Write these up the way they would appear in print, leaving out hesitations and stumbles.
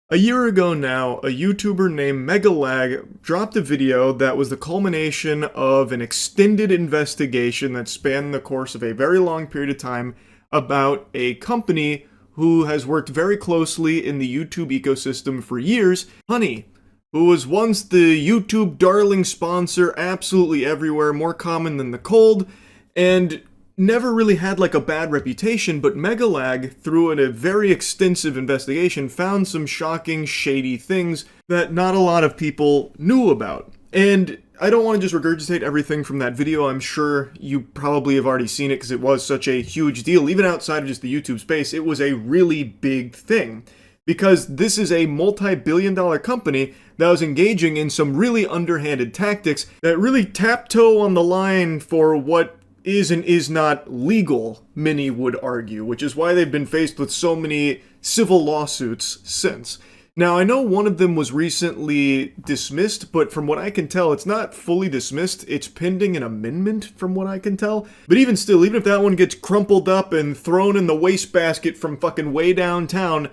A year ago now, a YouTuber named Megalag dropped a video that was the culmination of an extended investigation that spanned the course of a very long period of time about a company who has worked very closely in the YouTube ecosystem for years, Honey, who was once the YouTube darling sponsor absolutely everywhere, more common than the cold, and never really had like a bad reputation, but Megalag, through a very extensive investigation, found some shocking, shady things that not a lot of people knew about. And I don't want to just regurgitate everything from that video. I'm sure you probably have already seen it because it was such a huge deal. Even outside of just the YouTube space, it was a really big thing. Because this is a multi-billion-dollar company that was engaging in some really underhanded tactics that really tiptoe on the line for what is and is not legal, many would argue, which is why they've been faced with so many civil lawsuits since. Now, I know one of them was recently dismissed, but from what I can tell, it's not fully dismissed. It's pending an amendment, from what I can tell. But even still, even if that one gets crumpled up and thrown in the wastebasket from fucking way downtown,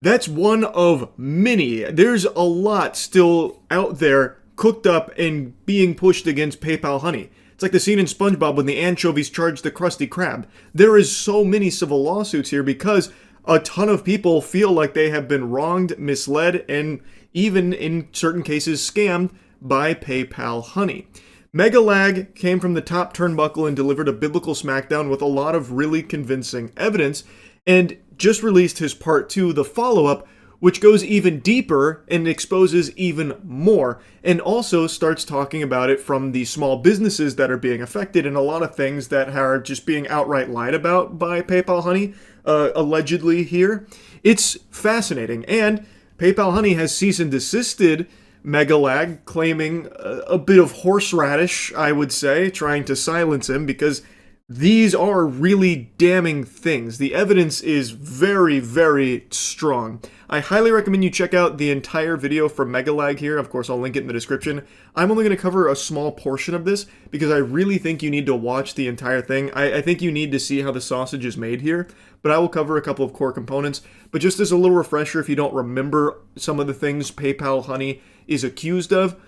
that's one of many. There's a lot still out there cooked up and being pushed against PayPal Honey. It's like the scene in SpongeBob when the anchovies charge the Krusty Krab. There is so many civil lawsuits here because a ton of people feel like they have been wronged, misled, and even in certain cases scammed by PayPal Honey. Megalag came from the top turnbuckle and delivered a biblical smackdown with a lot of really convincing evidence, and just released his part 2, the follow-up, which goes even deeper and exposes even more, and also starts talking about it from the small businesses that are being affected and a lot of things that are just being outright lied about by PayPal Honey, allegedly here. It's fascinating, and PayPal Honey has cease and desisted Megalag, claiming a bit of horseradish, I would say, trying to silence him because these are really damning things. The evidence is very, very strong. I highly recommend you check out the entire video from Megalag here. Of course, I'll link it in the description. I'm only going to cover a small portion of this because I really think you need to watch the entire thing. I think you need to see how the sausage is made here, but I will cover a couple of core components. But just as a little refresher, if you don't remember some of the things PayPal Honey is accused of,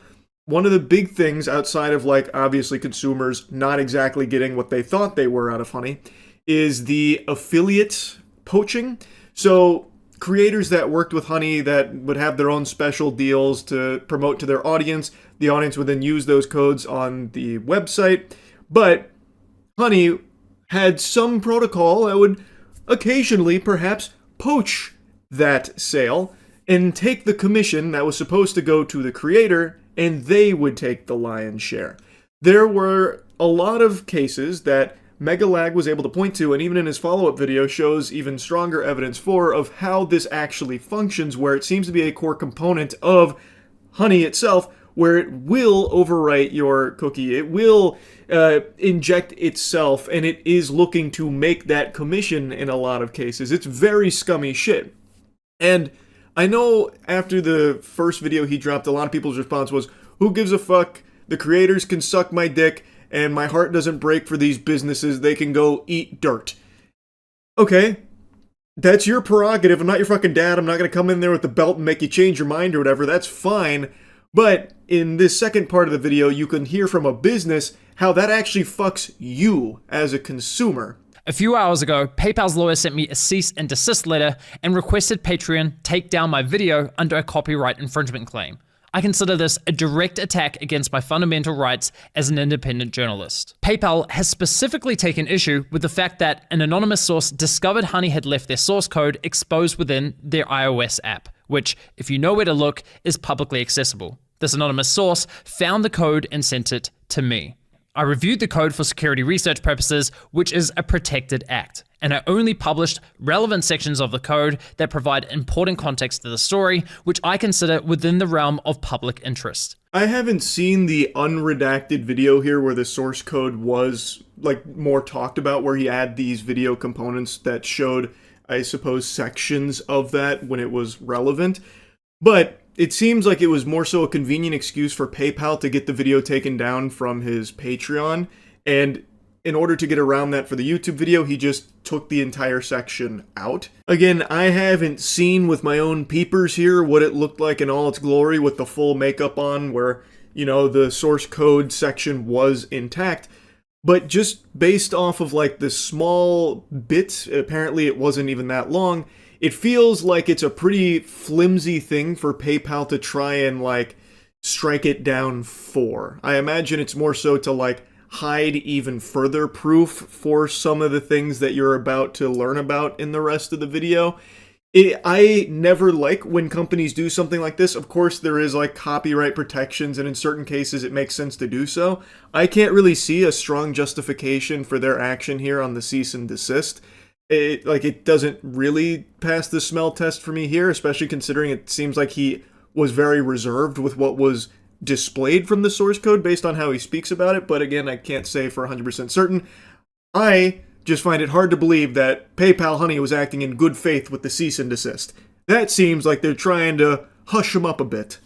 one of the big things outside of, like, obviously consumers not exactly getting what they thought they were out of Honey is the affiliate poaching. So creators that worked with Honey that would have their own special deals to promote to their audience, the audience would then use those codes on the website. But Honey had some protocol that would occasionally perhaps poach that sale and take the commission that was supposed to go to the creator, and they would take the lion's share. There were a lot of cases that Megalag was able to point to, and even in his follow-up video shows even stronger evidence for, of how this actually functions, where it seems to be a core component of Honey itself, where it will overwrite your cookie, it will inject itself, and it is looking to make that commission in a lot of cases. It's very scummy shit. And I know after the first video he dropped, a lot of people's response was, who gives a fuck? The creators can suck my dick, and my heart doesn't break for these businesses. They can go eat dirt. Okay, that's your prerogative. I'm not your fucking dad. I'm not going to come in there with the belt and make you change your mind or whatever. That's fine. But in this second part of the video, you can hear from a business how that actually fucks you as a consumer. A few hours ago, PayPal's lawyer sent me a cease and desist letter and requested Patreon take down my video under a copyright infringement claim. I consider this a direct attack against my fundamental rights as an independent journalist. PayPal has specifically taken issue with the fact that an anonymous source discovered Honey had left their source code exposed within their iOS app, which, if you know where to look, is publicly accessible. This anonymous source found the code and sent it to me. I reviewed the code for security research purposes, which is a protected act, and I only published relevant sections of the code that provide important context to the story, which I consider within the realm of public interest. I haven't seen the unredacted video here where the source code was, like, more talked about, where he had these video components that showed, I suppose, sections of that when it was relevant. But it seems like it was more so a convenient excuse for PayPal to get the video taken down from his Patreon, and in order to get around that for the YouTube video, he just took the entire section out. Again, I haven't seen with my own peepers here what it looked like in all its glory with the full makeup on, where, you know, the source code section was intact. But just based off of like the small bits, apparently it wasn't even that long, it feels like it's a pretty flimsy thing for PayPal to try and like strike it down for. I imagine it's more so to like hide even further proof for some of the things that you're about to learn about in the rest of the video. I never like when companies do something like this. Of course, there is like copyright protections, and in certain cases it makes sense to do so. I can't really see a strong justification for their action here on the cease and desist. It doesn't really pass the smell test for me here, especially considering it seems like he was very reserved with what was displayed from the source code based on how he speaks about it. But again, I can't say for 100% certain. I just find it hard to believe that PayPal Honey was acting in good faith with the cease and desist. That seems like they're trying to hush him up a bit.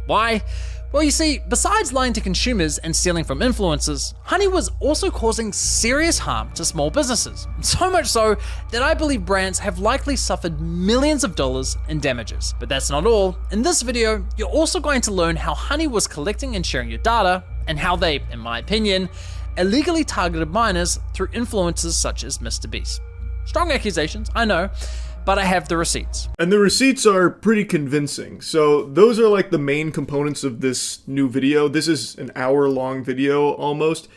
Why? Well, you see, besides lying to consumers and stealing from influencers, Honey was also causing serious harm to small businesses. So much so that I believe brands have likely suffered millions of dollars in damages. But that's not all. In this video, you're also going to learn how Honey was collecting and sharing your data, and how they, in my opinion, illegally targeted minors through influencers such as Mr. Beast. Strong accusations, I know, but I have the receipts. And the receipts are pretty convincing. So those are like the main components of this new video. This is an hour-long video almost.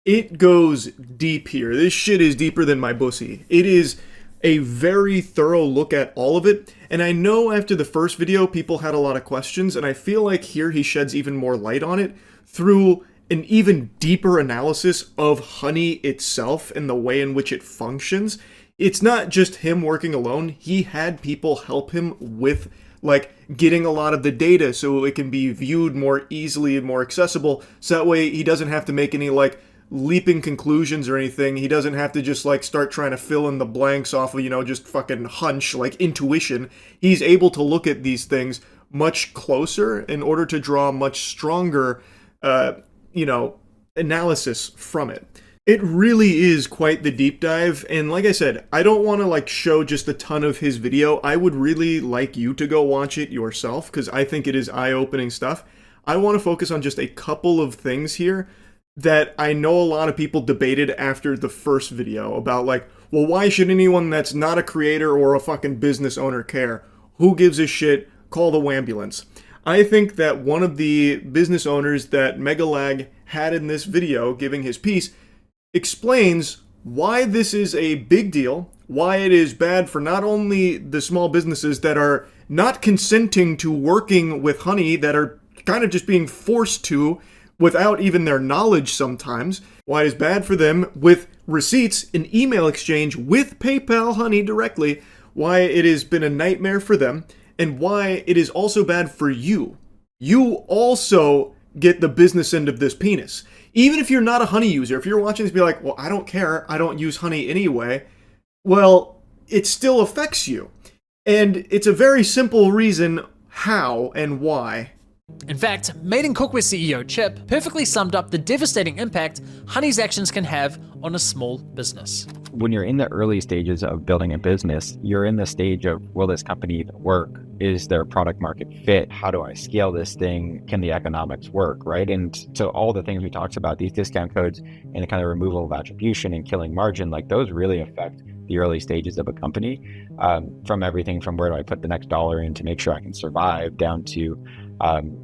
It goes deep here. This shit is deeper than my pussy. It is a very thorough look at all of it. And I know after the first video, people had a lot of questions, and I feel like here he sheds even more light on it through an even deeper analysis of Honey itself and the way in which it functions. It's not just him working alone. He had people help him with like getting a lot of the data so it can be viewed more easily and more accessible. So that way he doesn't have to make any like leaping conclusions or anything. He doesn't have to just like start trying to fill in the blanks off of, you know, just fucking hunch, like intuition. He's able to look at these things much closer in order to draw much stronger analysis from it. It really is quite the deep dive, and like I said, I don't want to like show just a ton of his video. I would really like you to go watch it yourself, because I think it is eye-opening stuff. I want to focus on just a couple of things here that I know a lot of people debated after the first video about like, well, why should anyone that's not a creator or a fucking business owner care? Who gives a shit? Call the wambulance. I think that one of the business owners that Megalag had in this video giving his piece explains why this is a big deal, why it is bad for not only the small businesses that are not consenting to working with Honey, that are kind of just being forced to without even their knowledge sometimes, why it is bad for them with receipts and email exchange with PayPal Honey directly, why it has been a nightmare for them, and why it is also bad for you. You also get the business end of this penis. Even if you're not a Honey user, if you're watching this and be like, well, I don't care, I don't use Honey anyway, well, it still affects you. And it's a very simple reason how and why. In fact, Made in Cookware CEO Chip perfectly summed up the devastating impact Honey's actions can have on a small business. When you're in the early stages of building a business, you're in the stage of, will this company even work? Is there product market fit? How do I scale this thing? Can the economics work, right? And so all the things we talked about, these discount codes and the kind of removal of attribution and killing margin, like those really affect the early stages of a company, from everything from where do I put the next dollar in to make sure I can survive, down to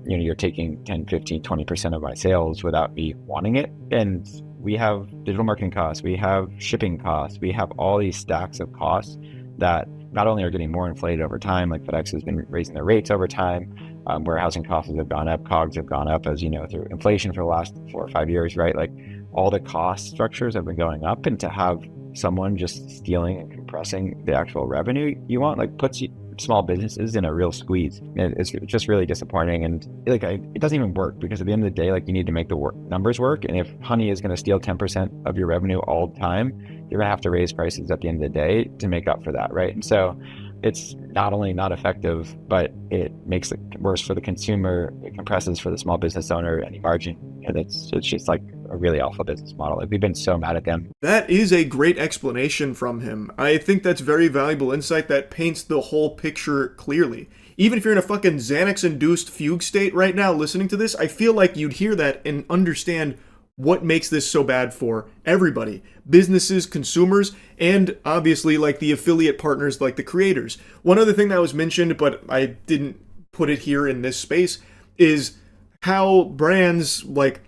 you're taking 10, 15, 20% of my sales without me wanting it. And we have digital marketing costs, we have shipping costs, we have all these stacks of costs that not only are getting more inflated over time, like FedEx has been raising their rates over time, warehousing costs have gone up, COGS have gone up, as you know, through inflation for the last 4 or 5 years, right? Like all the cost structures have been going up, and to have someone just stealing and compressing the actual revenue you want, like puts small businesses in a real squeeze. It's just really disappointing, and like it doesn't even work, because at the end of the day, like you need to make the numbers work. And if Honey is going to steal 10% of your revenue all the time, you're going to have to raise prices at the end of the day to make up for that, right? And so it's not only not effective, but it makes it worse for the consumer. It compresses for the small business owner any margin, and it's just like a really awful business model. Like, we've been so mad at them. That is a great explanation from him. I think that's very valuable insight that paints the whole picture clearly. Even if you're in a fucking Xanax-induced fugue state right now listening to this, I feel like you'd hear that and understand what makes this so bad for everybody. Businesses, consumers, and obviously like the affiliate partners like the creators. One other thing that was mentioned, but I didn't put it here in this space, is how brands, like,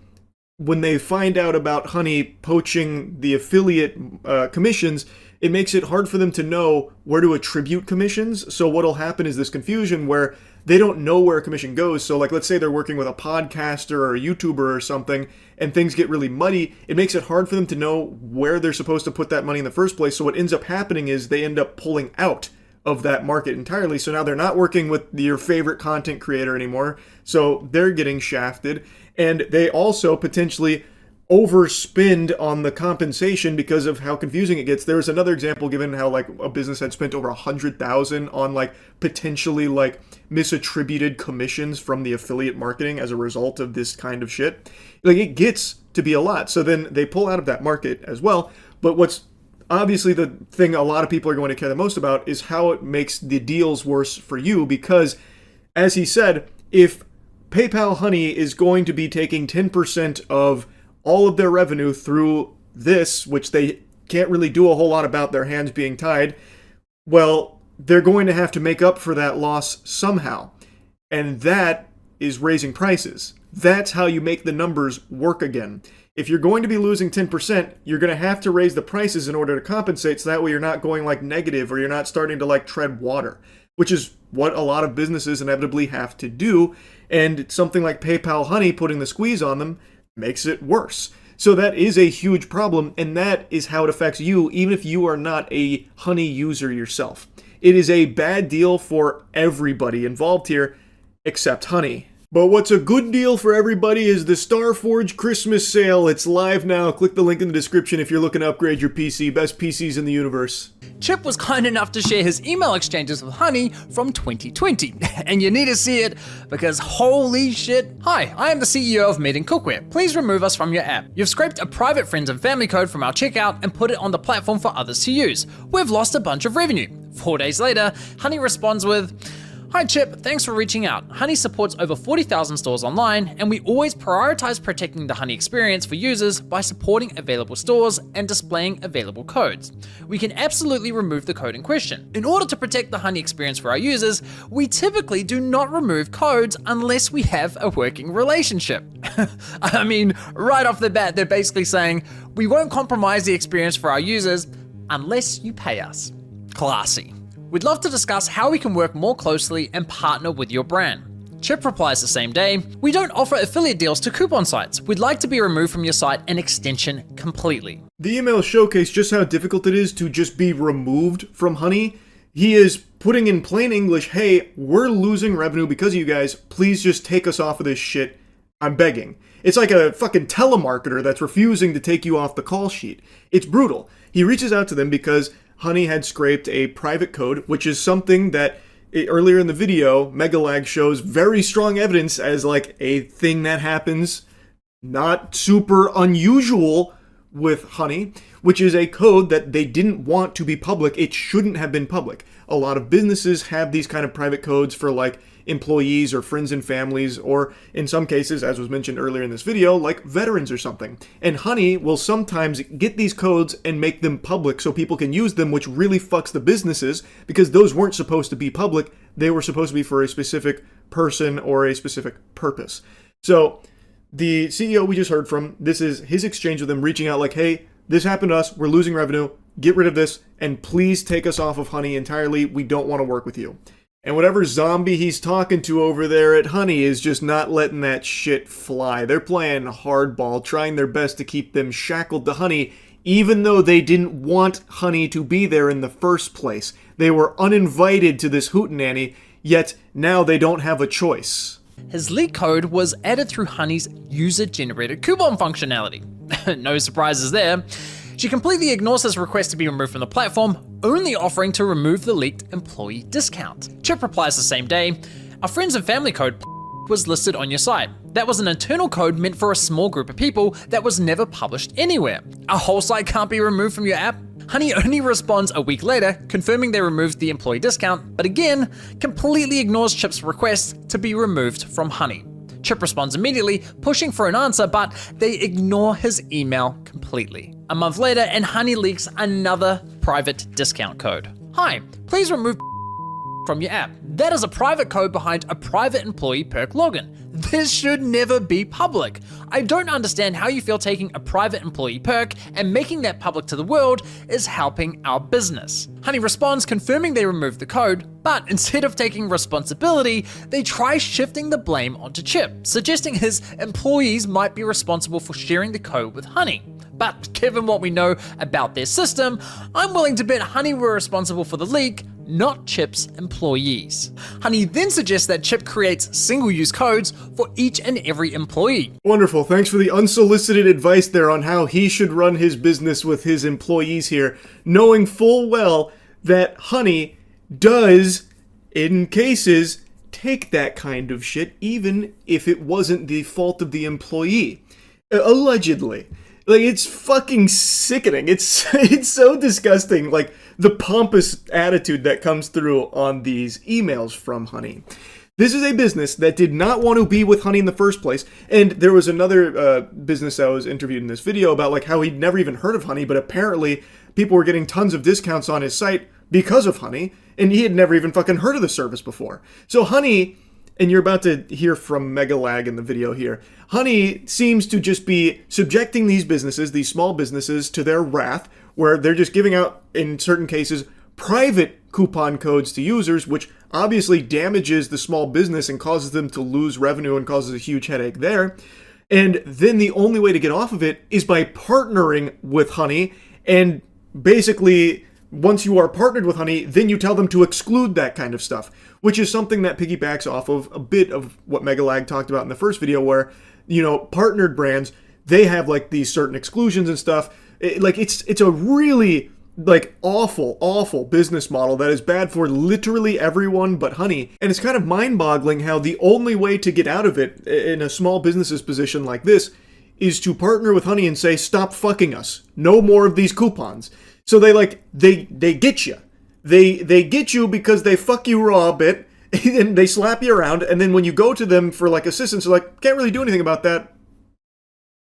when they find out about Honey poaching the affiliate commissions, it makes it hard for them to know where to attribute commissions. So what'll happen is this confusion where they don't know where a commission goes. So like, let's say they're working with a podcaster or a YouTuber or something, and things get really muddy. It makes it hard for them to know where they're supposed to put that money in the first place. So what ends up happening is they end up pulling out of that market entirely. So now they're not working with your favorite content creator anymore. So they're getting shafted. And they also potentially overspend on the compensation because of how confusing it gets. There was another example given how like a business had spent over $100,000 on like potentially like misattributed commissions from the affiliate marketing as a result of this kind of shit. Like, it gets to be a lot. So then they pull out of that market as well. But what's obviously the thing a lot of people are going to care the most about is how it makes the deals worse for you, because as he said, if PayPal Honey is going to be taking 10% of all of their revenue through this, which they can't really do a whole lot about, their hands being tied, well, they're going to have to make up for that loss somehow. And that is raising prices. That's how you make the numbers work again. If you're going to be losing 10%, you're going to have to raise the prices in order to compensate, so that way you're not going like negative, or you're not starting to like tread water, which is what a lot of businesses inevitably have to do. And something like PayPal Honey putting the squeeze on them makes it worse. So that is a huge problem, and that is how it affects you, even if you are not a Honey user yourself. It is a bad deal for everybody involved here, except Honey. But what's a good deal for everybody is the Starforge Christmas sale. It's live now. Click the link in the description if you're looking to upgrade your PC. Best PCs in the universe. Chip was kind enough to share his email exchanges with Honey from 2020. And you need to see it because holy shit. Hi, I am the CEO of Meeting Cookware. Please remove us from your app. You've scraped a private friends and family code from our checkout and put it on the platform for others to use. We've lost a bunch of revenue. 4 days later, Honey responds with, "Hi Chip, thanks for reaching out. Honey supports over 40,000 stores online, and we always prioritize protecting the Honey experience for users by supporting available stores and displaying available codes. We can absolutely remove the code in question. In order to protect the Honey experience for our users, we typically do not remove codes unless we have a working relationship." I mean, right off the bat, they're basically saying, we won't compromise the experience for our users unless you pay us. Classy. We'd love to discuss how we can work more closely and partner with your brand. Chip replies the same day, "We don't offer affiliate deals to coupon sites. We'd like to be removed from your site and extension completely." The email showcased just how difficult it is to just be removed from Honey. He is putting in plain English, hey, we're losing revenue because of you guys. Please just take us off of this shit. I'm begging. It's like a fucking telemarketer that's refusing to take you off the call sheet. It's brutal. He reaches out to them because Honey had scraped a private code, which is something that earlier in the video, Megalag shows very strong evidence as like a thing that happens, not super unusual with Honey, which is a code that they didn't want to be public. It shouldn't have been public. A lot of businesses have these kind of private codes for like employees or friends and families, or in some cases, as was mentioned earlier in this video, like veterans or something. And Honey will sometimes get these codes and make them public so people can use them, which really fucks the businesses because those weren't supposed to be public. They were supposed to be for a specific person or a specific purpose. So the CEO we just heard from, this is his exchange with them, reaching out like, hey, this happened to us. We're losing revenue. Get rid of this and please take us off of Honey entirely. We don't want to work with you. And whatever zombie he's talking to over there at Honey is just not letting that shit fly. They're playing hardball, trying their best to keep them shackled to Honey, even though they didn't want Honey to be there in the first place. They were uninvited to this hootenanny, yet now they don't have a choice. His leak code was added through Honey's user-generated coupon functionality. No surprises there. She completely ignores his request to be removed from the platform, only offering to remove the leaked employee discount. Chip replies the same day, "Our friends and family code was listed on your site. That was an internal code meant for a small group of people that was never published anywhere. A whole site can't be removed from your app? Honey only responds a week later, confirming they removed the employee discount, but again, completely ignores Chip's request to be removed from Honey. Chip responds immediately, pushing for an answer, but they ignore his email completely. A month later, and Honey leaks another private discount code. Hi, please remove from your app. That is a private code behind a private employee perk login. This should never be public. I don't understand how you feel taking a private employee perk and making that public to the world is helping our business. Honey responds confirming they removed the code, but instead of taking responsibility, they try shifting the blame onto Chip, suggesting his employees might be responsible for sharing the code with Honey. But given what we know about their system, I'm willing to bet Honey were responsible for the leak, not Chip's employees. Honey then suggests that Chip creates single-use codes for each and every employee. Wonderful. Thanks for the unsolicited advice there on how he should run his business with his employees here, knowing full well that Honey does, in cases, take that kind of shit, even if it wasn't the fault of the employee. Allegedly. Like, it's fucking sickening. It's so disgusting, like, the pompous attitude that comes through on these emails from Honey. This is a business that did not want to be with Honey in the first place, and there was another business that was interviewed in this video about, like, how he'd never even heard of Honey, but apparently people were getting tons of discounts on his site because of Honey, and he had never even fucking heard of the service before. So Honey, and you're about to hear from Megalag in the video here, Honey seems to just be subjecting these businesses, these small businesses, to their wrath, where they're just giving out, in certain cases, private coupon codes to users, which obviously damages the small business and causes them to lose revenue and causes a huge headache there. And then the only way to get off of it is by partnering with Honey, and basically, once you are partnered with Honey, then you tell them to exclude that kind of stuff, which is something that piggybacks off of a bit of what Megalag talked about in the first video, where, you know, partnered brands, they have like these certain exclusions and stuff. It's a really like awful business model that is bad for literally everyone but Honey. And it's kind of mind-boggling how the only way to get out of it in a small business's position like this is to partner with Honey and say, stop fucking us. No more of these coupons. So they get you. They get you because they fuck you raw a bit, and they slap you around, and then when you go to them for like assistance, they're like, can't really do anything about that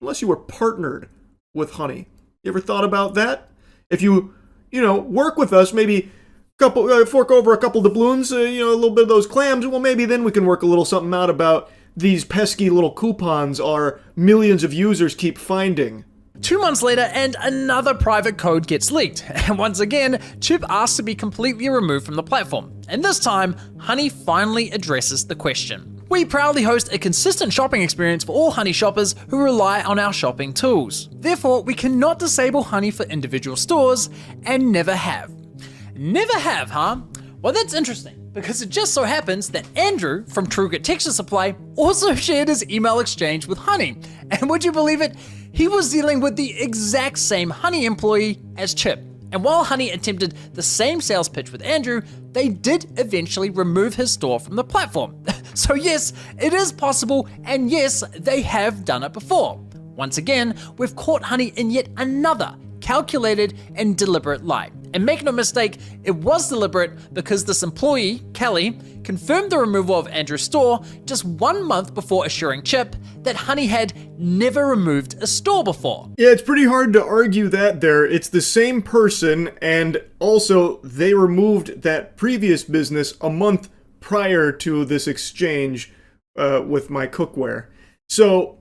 unless you were partnered with Honey. You ever thought about that? If you work with us, maybe fork over a couple doubloons, a little bit of those clams, well, maybe then we can work a little something out about these pesky little coupons our millions of users keep finding. 2 months later, and another private code gets leaked. And once again, Chip asks to be completely removed from the platform. And this time, Honey finally addresses the question. We proudly host a consistent shopping experience for all Honey shoppers who rely on our shopping tools. Therefore, we cannot disable Honey for individual stores, and never have. Never have, huh? Well, that's interesting, because it just so happens that Andrew from TrueGrit Texture Supply also shared his email exchange with Honey. And would you believe it? He was dealing with the exact same Honey employee as Chip. And while Honey attempted the same sales pitch with Andrew, they did eventually remove his store from the platform. So yes, it is possible, and yes, they have done it before. Once again, we've caught Honey in yet another calculated and deliberate lie. And make no mistake, it was deliberate because this employee, Kelly, confirmed the removal of Andrew's store just 1 month before assuring Chip that Honey had never removed a store before. Yeah, it's pretty hard to argue that there. It's the same person, and also they removed that previous business a month prior to this exchange with my cookware. So,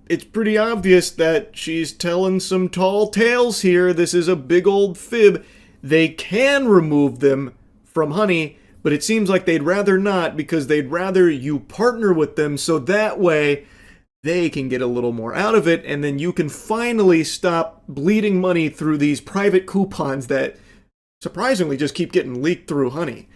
it's pretty obvious that she's telling some tall tales here. This is a big old fib. They can remove them from Honey, but it seems like they'd rather not, because they'd rather you partner with them so that way they can get a little more out of it, and then you can finally stop bleeding money through these private coupons that surprisingly just keep getting leaked through Honey.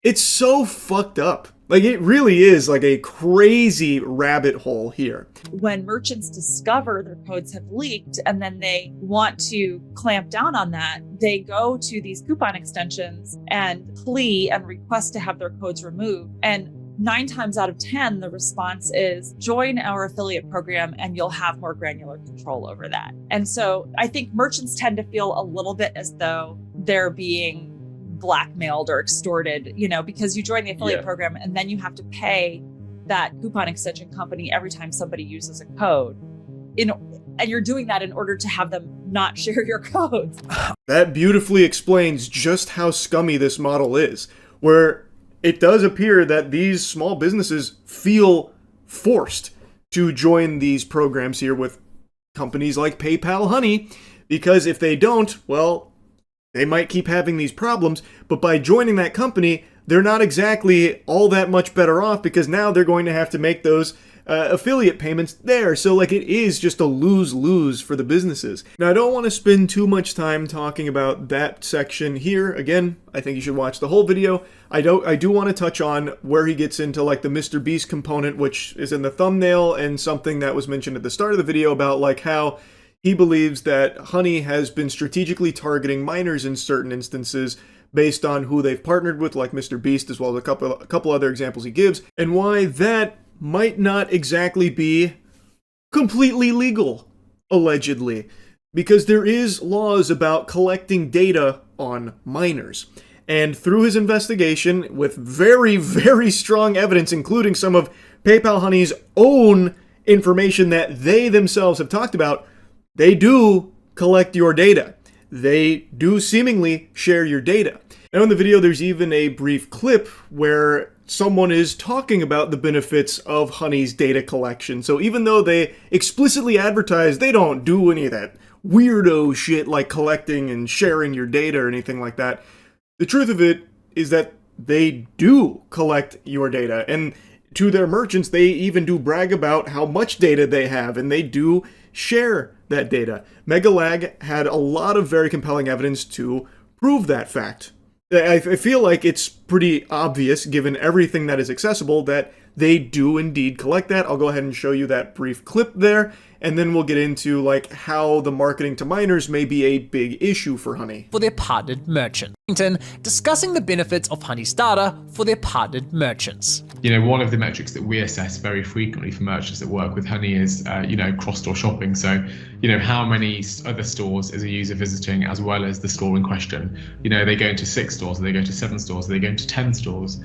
It's so fucked up. Like, it really is like a crazy rabbit hole here. When merchants discover their codes have leaked and then they want to clamp down on that, they go to these coupon extensions and plea and request to have their codes removed. And 9 times out of 10, the response is join our affiliate program and you'll have more granular control over that. And so I think merchants tend to feel a little bit as though they're being blackmailed or extorted, because you join the affiliate program and then you have to pay that coupon extension company every time somebody uses a code. And you're doing that in order to have them not share your codes. That beautifully explains just how scummy this model is, where it does appear that these small businesses feel forced to join these programs here with companies like PayPal Honey, because if they don't, well, they might keep having these problems, but by joining that company, they're not exactly all that much better off because now they're going to have to make those affiliate payments there. So it is just a lose-lose for the businesses. Now, I don't want to spend too much time talking about that section here. Again, I think you should watch the whole video. I do want to touch on where he gets into the Mr. Beast component, which is in the thumbnail, and something that was mentioned at the start of the video about how he believes that Honey has been strategically targeting minors in certain instances based on who they've partnered with, like Mr. Beast, as well as a couple other examples he gives, and why that might not exactly be completely legal, allegedly, because there is laws about collecting data on minors. And through his investigation, with very, very strong evidence, including some of PayPal Honey's own information that they themselves have talked about, they do collect your data. They do seemingly share your data. Now in the video, there's even a brief clip where someone is talking about the benefits of Honey's data collection. So even though they explicitly advertise they don't do any of that weirdo shit like collecting and sharing your data or anything like that, the truth of it is that they do collect your data. And to their merchants, they even do brag about how much data they have, and they do share that data. Megalag had a lot of very compelling evidence to prove that fact. I feel like it's pretty obvious, given everything that is accessible, that they do indeed collect that. I'll go ahead and show you that brief clip there, and then we'll get into how the marketing to minors may be a big issue for Honey. For their partnered merchant. Discussing the benefits of Honey's data for their partnered merchants. One of the metrics that we assess very frequently for merchants that work with Honey is, cross-store shopping. So, how many other stores is a user visiting as well as the store in question? They go into 6 stores, or they go to 7 stores, or they go into 10 stores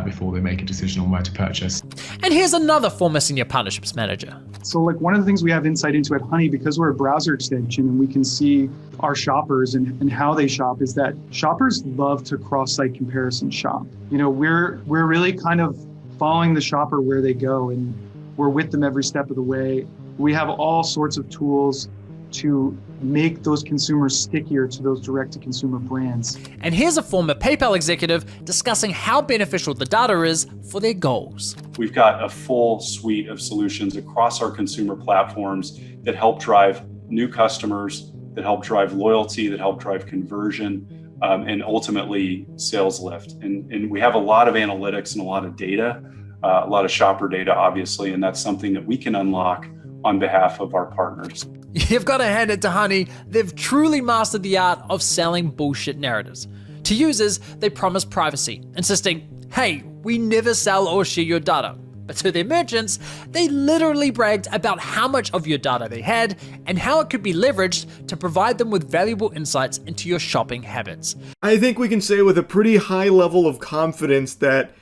before they make a decision on where to purchase. And here's another former senior partnerships manager. So one of the things we have insight into at Honey, because we're a browser extension and we can see our shoppers and how they shop, is that shoppers love to cross-site comparison shop. We're really kind of following the shopper where they go, and we're with them every step of the way. We have all sorts of tools to make those consumers stickier to those direct-to-consumer brands. And here's a former PayPal executive discussing how beneficial the data is for their goals. We've got a full suite of solutions across our consumer platforms that help drive new customers, that help drive loyalty, that help drive conversion, and ultimately sales lift. And we have a lot of analytics and a lot of data, a lot of shopper data, obviously, and that's something that we can unlock on behalf of our partners. You've got to hand it to Honey. They've truly mastered the art of selling bullshit narratives. To users, they promise privacy, insisting, hey, we never sell or share your data. But to their merchants, they literally bragged about how much of your data they had and how it could be leveraged to provide them with valuable insights into your shopping habits. I think we can say with a pretty high level of confidence that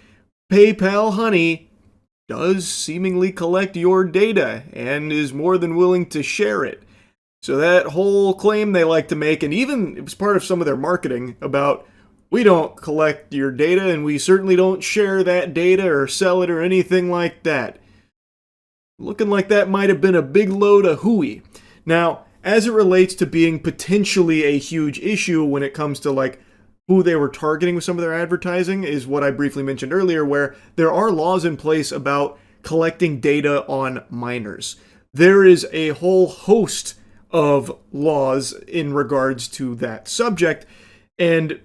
PayPal Honey does seemingly collect your data and is more than willing to share it. So that whole claim they like to make, and even it was part of some of their marketing about, we don't collect your data and we certainly don't share that data or sell it or anything like that. Looking like that might have been a big load of hooey. Now, as it relates to being potentially a huge issue when it comes to who they were targeting with some of their advertising, is what I briefly mentioned earlier, where there are laws in place about collecting data on minors. There is a whole host of laws in regards to that subject, and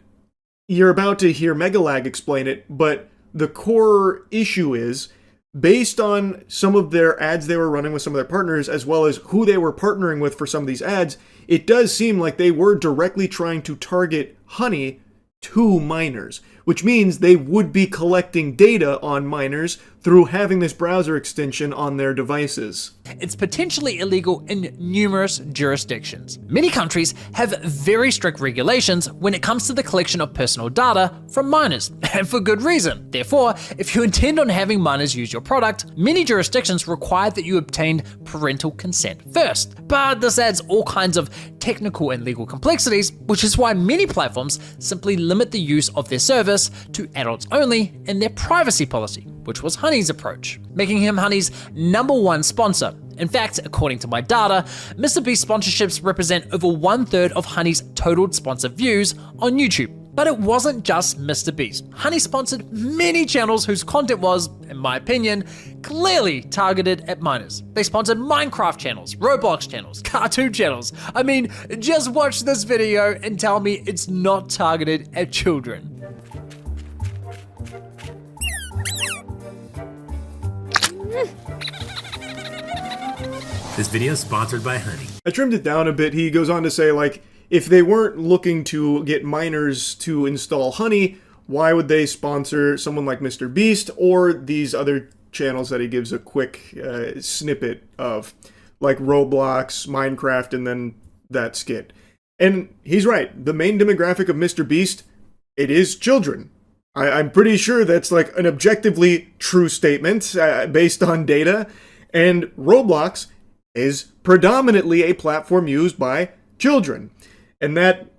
you're about to hear Megalag explain it, but the core issue is, based on some of their ads they were running with some of their partners, as well as who they were partnering with for some of these ads, it does seem like they were directly trying to target Honey to minors, which means they would be collecting data on minors through having this browser extension on their devices. It's potentially illegal in numerous jurisdictions. Many countries have very strict regulations when it comes to the collection of personal data from minors, and for good reason. Therefore, if you intend on having minors use your product, many jurisdictions require that you obtain parental consent first. But this adds all kinds of technical and legal complexities, which is why many platforms simply limit the use of their service to adults only in their privacy policy, which was Honey's approach, making him Honey's #1 sponsor. In fact, according to my data, MrBeast sponsorships represent over 1/3 of Honey's total sponsor views on YouTube. But it wasn't just MrBeast. Honey sponsored many channels whose content was, in my opinion, clearly targeted at minors. They sponsored Minecraft channels, Roblox channels, cartoon channels. I mean, just watch this video and tell me it's not targeted at children. This video is sponsored by Honey. I trimmed it down a bit. He goes on to say, like, if they weren't looking to get minors to install Honey, why would they sponsor someone like MrBeast or these other channels that he gives a quick snippet of, like Roblox, Minecraft, and then that skit? And he's right. The main demographic of MrBeast, it is children. I'm pretty sure that's like an objectively true statement based on data. And Roblox is predominantly a platform used by children. And that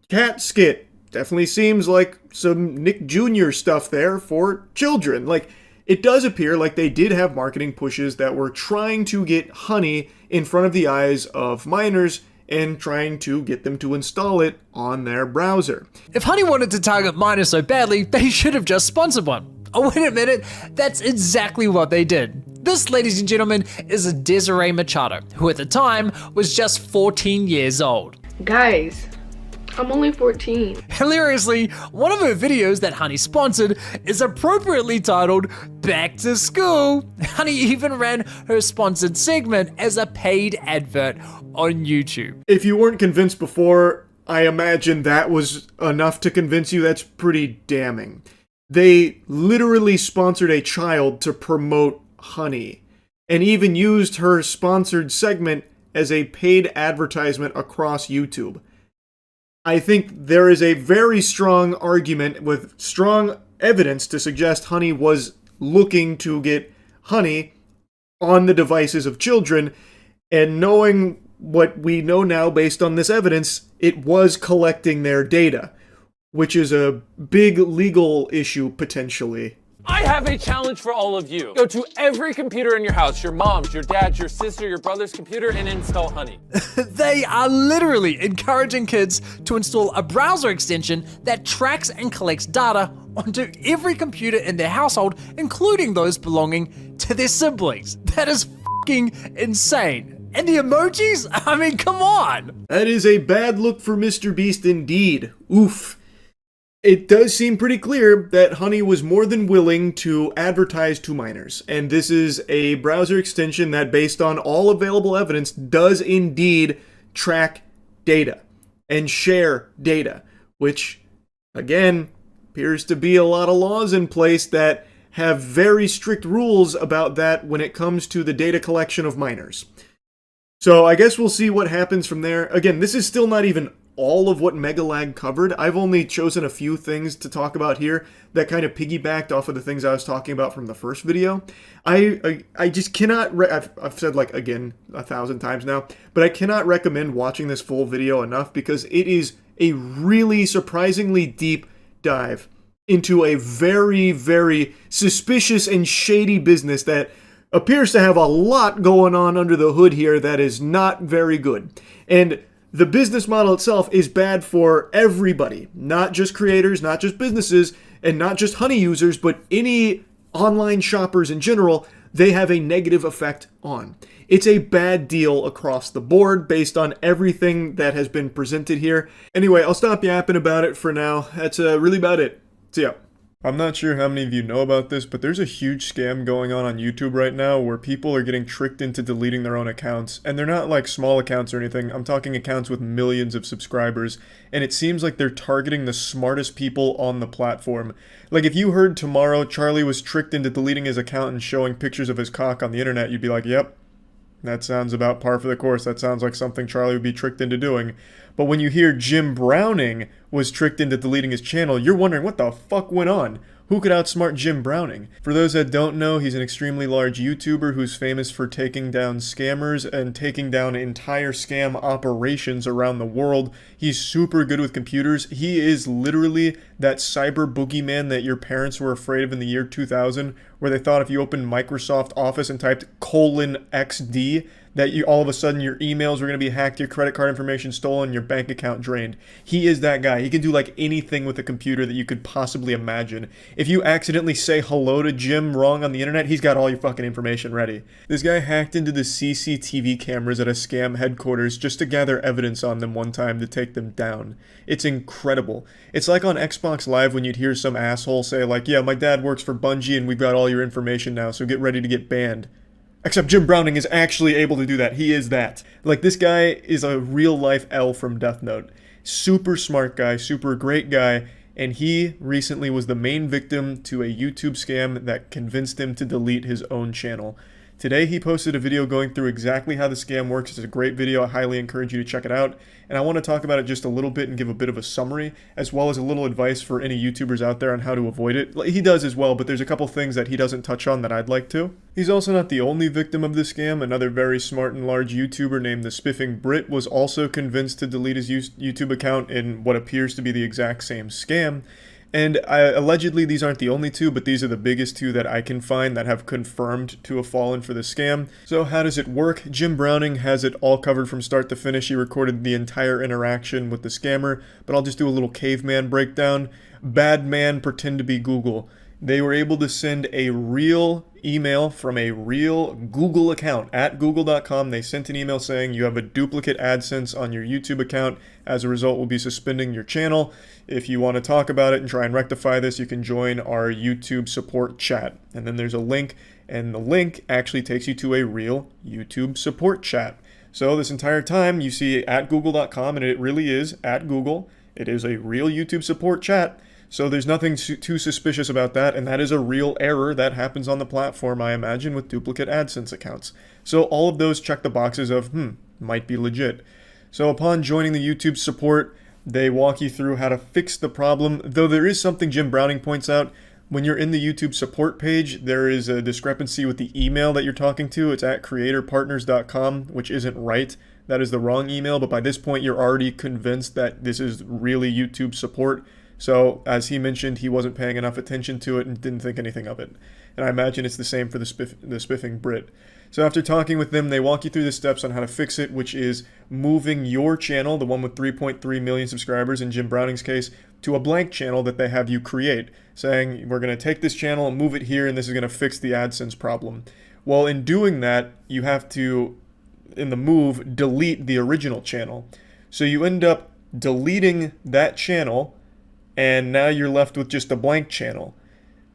cat skit definitely seems like some Nick Jr. stuff there for children. Like, it does appear like they did have marketing pushes that were trying to get Honey in front of the eyes of minors and trying to get them to install it on their browser. If Honey wanted to target minors so badly, they should have just sponsored one. Oh, wait a minute, that's exactly what they did. This, ladies and gentlemen, is Desiree Machado, who at the time was just 14 years old. Guys, I'm only 14. Hilariously, one of her videos that Honey sponsored is appropriately titled Back to School. Honey even ran her sponsored segment as a paid advert on YouTube. If you weren't convinced before, I imagine that was enough to convince you. That's pretty damning. They literally sponsored a child to promote Honey, and even used her sponsored segment as a paid advertisement across YouTube. I think there is a very strong argument with strong evidence to suggest Honey was looking to get Honey on the devices of children, and knowing what we know now based on this evidence, it was collecting their data, which is a big legal issue potentially. I have a challenge for all of you. Go to every computer in your house, your mom's, your dad's, your sister, your brother's computer, and install Honey. They are literally encouraging kids to install a browser extension that tracks and collects data onto every computer in their household, including those belonging to their siblings. That is fucking insane. And the emojis? I mean, come on! That is a bad look for MrBeast indeed. Oof. It does seem pretty clear that Honey was more than willing to advertise to minors, and this is a browser extension that, based on all available evidence, does indeed track data and share data, which, again, appears to be a lot of laws in place that have very strict rules about that when it comes to the data collection of minors. So I guess we'll see what happens from there. Again, this is still not even all of what Megalag covered. I've only chosen a few things to talk about here that kind of piggybacked off of the things I was talking about from the first video. I just cannot, I've said like again 1,000 times now, but I cannot recommend watching this full video enough because it is a really surprisingly deep dive into a very, very suspicious and shady business that appears to have a lot going on under the hood here that is not very good. And the business model itself is bad for everybody, not just creators, not just businesses, and not just Honey users, but any online shoppers in general. They have a negative effect on. It's a bad deal across the board based on everything that has been presented here. Anyway, I'll stop yapping about it for now. That's really about it. See ya. I'm not sure how many of you know about this, but there's a huge scam going on YouTube right now where people are getting tricked into deleting their own accounts. And they're not like small accounts or anything. I'm talking accounts with millions of subscribers. And it seems like they're targeting the smartest people on the platform. Like if you heard tomorrow Charlie was tricked into deleting his account and showing pictures of his cock on the internet, you'd be like, yep, that sounds about par for the course. That sounds like something Charlie would be tricked into doing. But when you hear Jim Browning was tricked into deleting his channel, you're wondering what the fuck went on? Who could outsmart Jim Browning? For those that don't know, he's an extremely large YouTuber who's famous for taking down scammers and taking down entire scam operations around the world. He's super good with computers. He is literally that cyber boogeyman that your parents were afraid of in the year 2000, where they thought if you opened Microsoft Office and typed :XD, that you all of a sudden your emails were going to be hacked, your credit card information stolen, your bank account drained. He is that guy. He can do like anything with a computer that you could possibly imagine. If you accidentally say hello to Jim wrong on the internet, he's got all your fucking information ready. This guy hacked into the CCTV cameras at a scam headquarters just to gather evidence on them one time to take them down. It's incredible. It's like on Xbox Live when you'd hear some asshole say like, yeah, my dad works for Bungie and we've got all your information now, so get ready to get banned. Except Jim Browning is actually able to do that. He is that. Like, this guy is a real-life L from Death Note. Super smart guy, super great guy, and he recently was the main victim to a YouTube scam that convinced him to delete his own channel. Today he posted a video going through exactly how the scam works. It's a great video. I highly encourage you to check it out. And I want to talk about it just a little bit and give a bit of a summary, as well as a little advice for any YouTubers out there on how to avoid it. He does as well, but there's a couple things that he doesn't touch on that I'd like to. He's also not the only victim of this scam. Another very smart and large YouTuber named the Spiffing Brit was also convinced to delete his YouTube account in what appears to be the exact same scam. And allegedly these aren't the only two, but these are the biggest two that I can find that have confirmed to have fallen for the scam. So how does it work? Jim Browning has it all covered from start to finish. He recorded the entire interaction with the scammer, but I'll just do a little caveman breakdown. Bad man pretend to be Google. They were able to send a real email from a real Google account at google.com. They sent an email saying you have a duplicate AdSense on your YouTube account. As a result, we'll be suspending your channel. If you want to talk about it and try and rectify this, you can join our YouTube support chat. And then there's a link, and the link actually takes you to a real YouTube support chat. So this entire time you see at google.com, and it really is at Google. It is a real YouTube support chat. So there's nothing too suspicious about that, and that is a real error that happens on the platform, I imagine, with duplicate AdSense accounts. So all of those check the boxes of, might be legit. So upon joining the YouTube support, they walk you through how to fix the problem, though there is something Jim Browning points out. When you're in the YouTube support page, there is a discrepancy with the email that you're talking to. It's at creatorpartners.com, which isn't right. That is the wrong email, but by this point you're already convinced that this is really YouTube support. So, as he mentioned, he wasn't paying enough attention to it and didn't think anything of it. And I imagine it's the same for the Spiffing Brit. So after talking with them, they walk you through the steps on how to fix it, which is moving your channel, the one with 3.3 million subscribers in Jim Browning's case, to a blank channel that they have you create, saying, we're going to take this channel and move it here, and this is going to fix the AdSense problem. Well, in doing that, you have to, in the move, delete the original channel. So you end up deleting that channel, and now you're left with just a blank channel.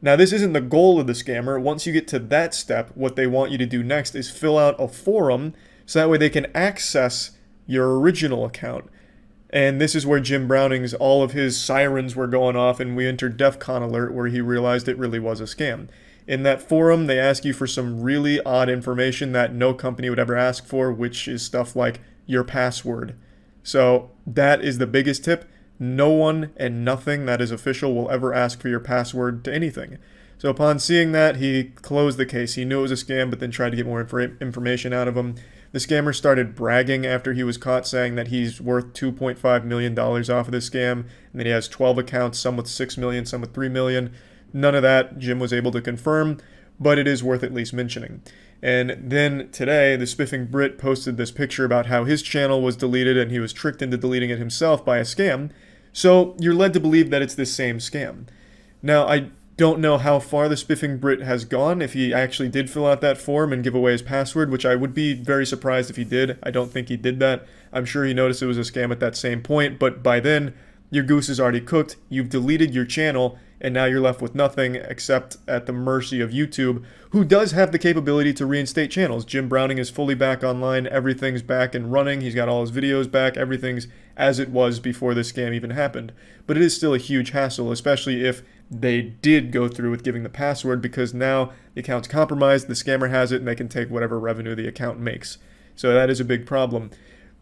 Now, this isn't the goal of the scammer. Once you get to that step, what they want you to do next is fill out a forum, so that way they can access your original account. And this is where Jim Browning's, all of his sirens were going off, and we entered DEFCON alert, where he realized it really was a scam. In that forum, they ask you for some really odd information that no company would ever ask for, which is stuff like your password. So that is the biggest tip. No one and nothing that is official will ever ask for your password to anything. So upon seeing that, he closed the case. He knew it was a scam, but then tried to get more information out of him. The scammer started bragging after he was caught, saying that he's worth $2.5 million off of this scam, and that he has 12 accounts, some with 6 million, some with 3 million. None of that Jim was able to confirm, but it is worth at least mentioning. And then today, the Spiffing Brit posted this picture about how his channel was deleted and he was tricked into deleting it himself by a scam. So you're led to believe that it's this same scam. Now, I don't know how far the Spiffing Brit has gone, if he actually did fill out that form and give away his password, which I would be very surprised if he did. I don't think he did that. I'm sure he noticed it was a scam at that same point, but by then, your goose is already cooked. You've deleted your channel, and now you're left with nothing except at the mercy of YouTube, who does have the capability to reinstate channels. Jim Browning is fully back online, everything's back and running, he's got all his videos back, everything's as it was before this scam even happened. But it is still a huge hassle, especially if they did go through with giving the password, because now the account's compromised, the scammer has it, and they can take whatever revenue the account makes. So that is a big problem.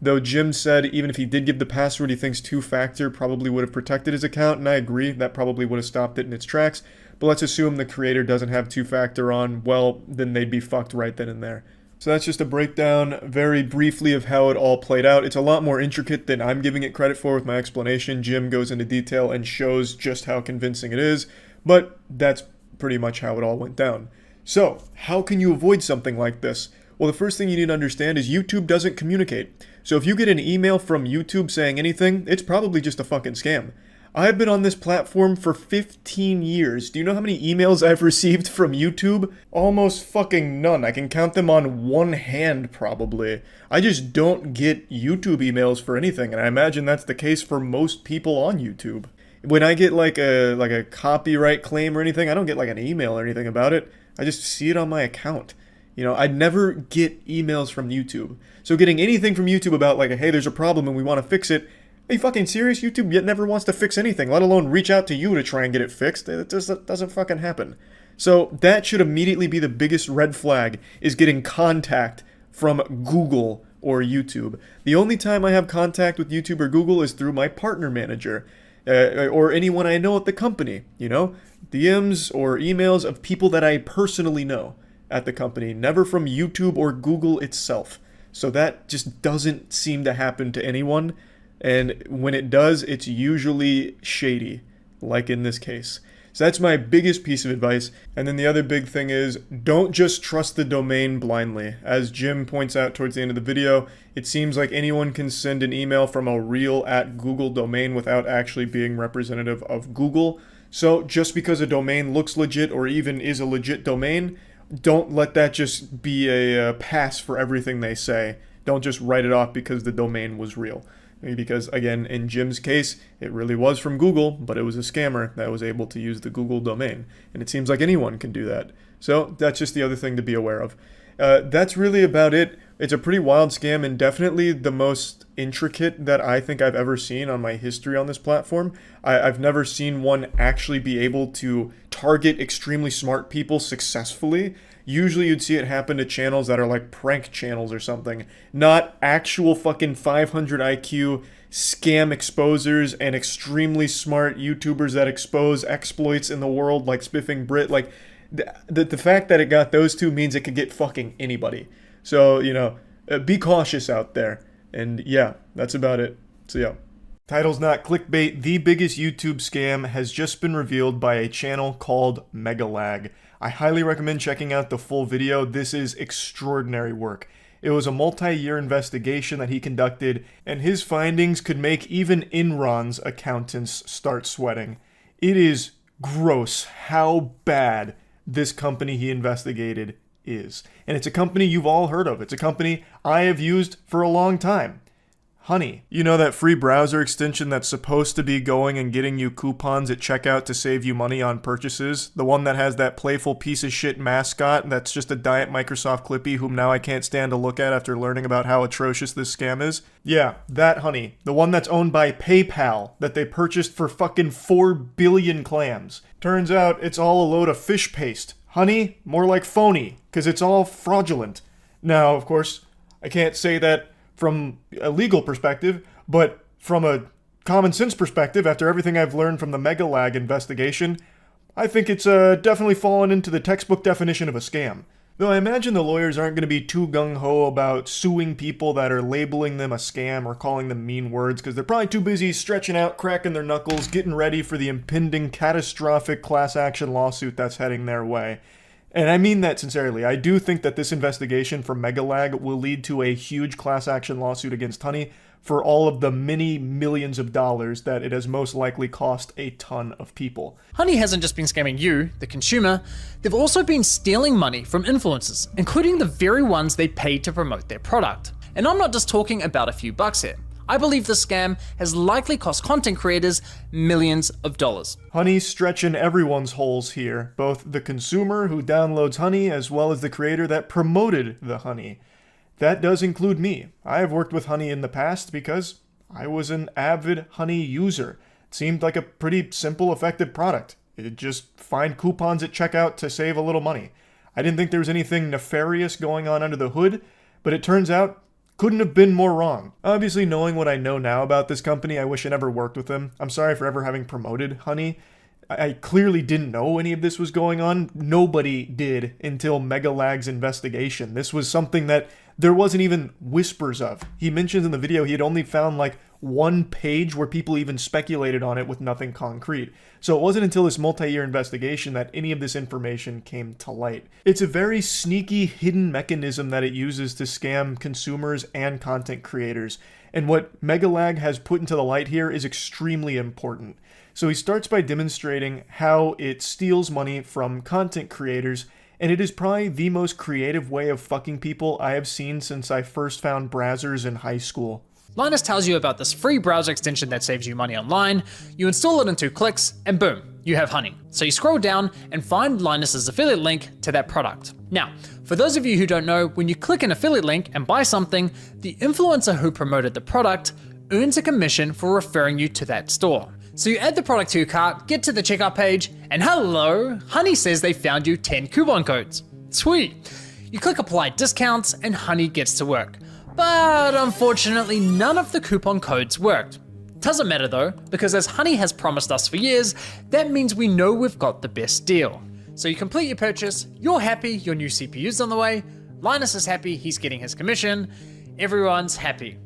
Though Jim said even if he did give the password, he thinks two-factor probably would have protected his account, and I agree, that probably would have stopped it in its tracks. But let's assume the creator doesn't have two-factor on, well, then they'd be fucked right then and there. So that's just a breakdown very briefly of how it all played out. It's a lot more intricate than I'm giving it credit for with my explanation. Jim goes into detail and shows just how convincing it is, but that's pretty much how it all went down. So, how can you avoid something like this? Well, the first thing you need to understand is YouTube doesn't communicate. So if you get an email from YouTube saying anything, it's probably just a fucking scam. I've been on this platform for 15 years. Do you know how many emails I've received from YouTube? Almost fucking none. I can count them on one hand, probably. I just don't get YouTube emails for anything, and I imagine that's the case for most people on YouTube. When I get like a copyright claim or anything, I don't get like an email or anything about it. I just see it on my account. You know, I'd never get emails from YouTube. So getting anything from YouTube about like, hey, there's a problem and we want to fix it, are you fucking serious? YouTube yet never wants to fix anything, let alone reach out to you to try and get it fixed. That doesn't fucking happen. So that should immediately be the biggest red flag, is getting contact from Google or YouTube. The only time I have contact with YouTube or Google is through my partner manager, or anyone I know at the company, you know? DMs or emails of people that I personally know at the company, never from YouTube or Google itself. So that just doesn't seem to happen to anyone. And when it does, it's usually shady, like in this case. So that's my biggest piece of advice. And then the other big thing is, don't just trust the domain blindly. As Jim points out towards the end of the video, it seems like anyone can send an email from a real @Google domain without actually being representative of Google. So just because a domain looks legit or even is a legit domain, don't let that just be a pass for everything they say. Don't just write it off because the domain was real. Because, again, in Jim's case, it really was from Google, but it was a scammer that was able to use the Google domain. And it seems like anyone can do that. So that's just the other thing to be aware of. That's really about it. It's a pretty wild scam, and definitely the most intricate that I think I've ever seen on my history on this platform. I've never seen one actually be able to target extremely smart people successfully. Usually you'd see it happen to channels that are like prank channels or something, not actual fucking 500 IQ scam exposers and extremely smart YouTubers that expose exploits in the world like Spiffing Brit. Like, the fact that it got those two means it could get fucking anybody. So, you know, be cautious out there. And yeah, that's about it. So yeah. Title's not clickbait. The biggest YouTube scam has just been revealed by a channel called Megalag. I highly recommend checking out the full video. This is extraordinary work. It was a multi-year investigation that he conducted, and his findings could make even Enron's accountants start sweating. It is gross how bad this company he investigated is. And it's a company you've all heard of. It's a company I have used for a long time. Honey. You know that free browser extension that's supposed to be going and getting you coupons at checkout to save you money on purchases? The one that has that playful piece of shit mascot that's just a diet Microsoft Clippy whom now I can't stand to look at after learning about how atrocious this scam is? Yeah, that honey. The one that's owned by PayPal that they purchased for fucking 4 billion clams. Turns out it's all a load of fish paste. Honey, more like phony, because it's all fraudulent. Now, of course, I can't say that from a legal perspective, but from a common sense perspective, after everything I've learned from the Megalag investigation, I think it's definitely fallen into the textbook definition of a scam. Though I imagine the lawyers aren't going to be too gung-ho about suing people that are labeling them a scam or calling them mean words, because they're probably too busy stretching out, cracking their knuckles, getting ready for the impending catastrophic class action lawsuit that's heading their way. And I mean that sincerely. I do think that this investigation from Megalag will lead to a huge class action lawsuit against Honey for all of the many millions of dollars that it has most likely cost a ton of people. Honey hasn't just been scamming you, the consumer, they've also been stealing money from influencers, including the very ones they paid to promote their product. And I'm not just talking about a few bucks here. I believe this scam has likely cost content creators millions of dollars. Honey's stretching everyone's holes here, both the consumer who downloads Honey as well as the creator that promoted the Honey. That does include me. I have worked with Honey in the past because I was an avid Honey user. It seemed like a pretty simple, effective product. It'd just find coupons at checkout to save a little money. I didn't think there was anything nefarious going on under the hood, but it turns out couldn't have been more wrong. Obviously, knowing what I know now about this company, I wish I never worked with them. I'm sorry for ever having promoted Honey. I clearly didn't know any of this was going on. Nobody did until Megalag's investigation. This was something that there wasn't even whispers of. He mentions in the video he had only found like one page where people even speculated on it with nothing concrete. So it wasn't until this multi-year investigation that any of this information came to light. It's a very sneaky, hidden mechanism that it uses to scam consumers and content creators. And what Megalag has put into the light here is extremely important. So he starts by demonstrating how it steals money from content creators, and it is probably the most creative way of fucking people I have seen since I first found browsers in high school. Linus tells you about this free browser extension that saves you money online. You install it in 2 clicks, and boom, you have Honey. So you scroll down and find Linus's affiliate link to that product. Now, for those of you who don't know, when you click an affiliate link and buy something, the influencer who promoted the product earns a commission for referring you to that store. So you add the product to your cart, get to the checkout page, and hello, Honey says they found you 10 coupon codes. Sweet. You click apply discounts and Honey gets to work. But unfortunately, none of the coupon codes worked. Doesn't matter though, because as Honey has promised us for years, that means we know we've got the best deal. So you complete your purchase, you're happy, your new CPU's on the way, Linus is happy, he's getting his commission, everyone's happy,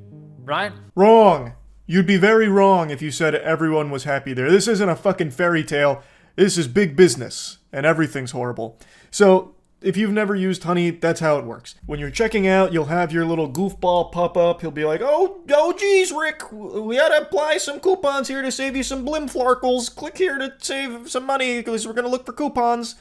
right? Wrong. You'd be very wrong if you said everyone was happy there. This isn't a fucking fairy tale. This is big business, and everything's horrible. So, if you've never used Honey, that's how it works. When you're checking out, you'll have your little goofball pop up. He'll be like, oh geez, Rick, we gotta apply some coupons here to save you some blimflarkles. Click here to save some money, because we're gonna look for coupons.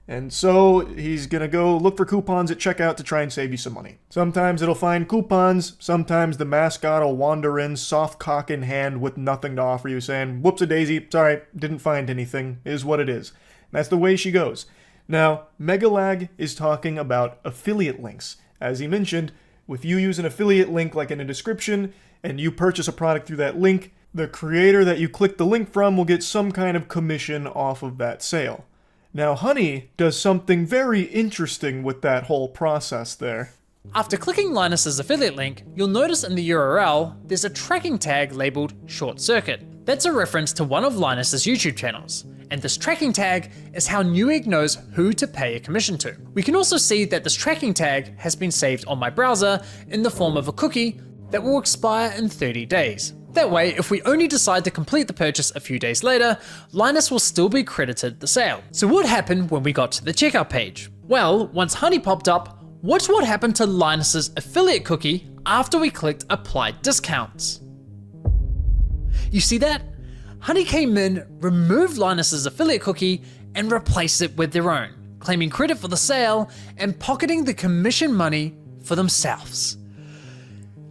And so he's gonna go look for coupons at checkout to try and save you some money. Sometimes it'll find coupons, sometimes the mascot will wander in, soft cock in hand with nothing to offer you, saying, whoops-a-daisy, sorry, didn't find anything, is what it is. And that's the way she goes. Now, Megalag is talking about affiliate links. As he mentioned, if you use an affiliate link like in a description, and you purchase a product through that link, the creator that you click the link from will get some kind of commission off of that sale. Now, Honey does something very interesting with that whole process there. After clicking Linus's affiliate link, you'll notice in the URL, there's a tracking tag labeled Short Circuit. That's a reference to one of Linus's YouTube channels. And this tracking tag is how Newegg knows who to pay a commission to. We can also see that this tracking tag has been saved on my browser in the form of a cookie that will expire in 30 days. That way, if we only decide to complete the purchase a few days later, Linus will still be credited the sale. So what happened when we got to the checkout page? Well, once Honey popped up, watch what happened to Linus's affiliate cookie after we clicked apply discounts. You see that? Honey came in, removed Linus's affiliate cookie, and replaced it with their own, claiming credit for the sale and pocketing the commission money for themselves.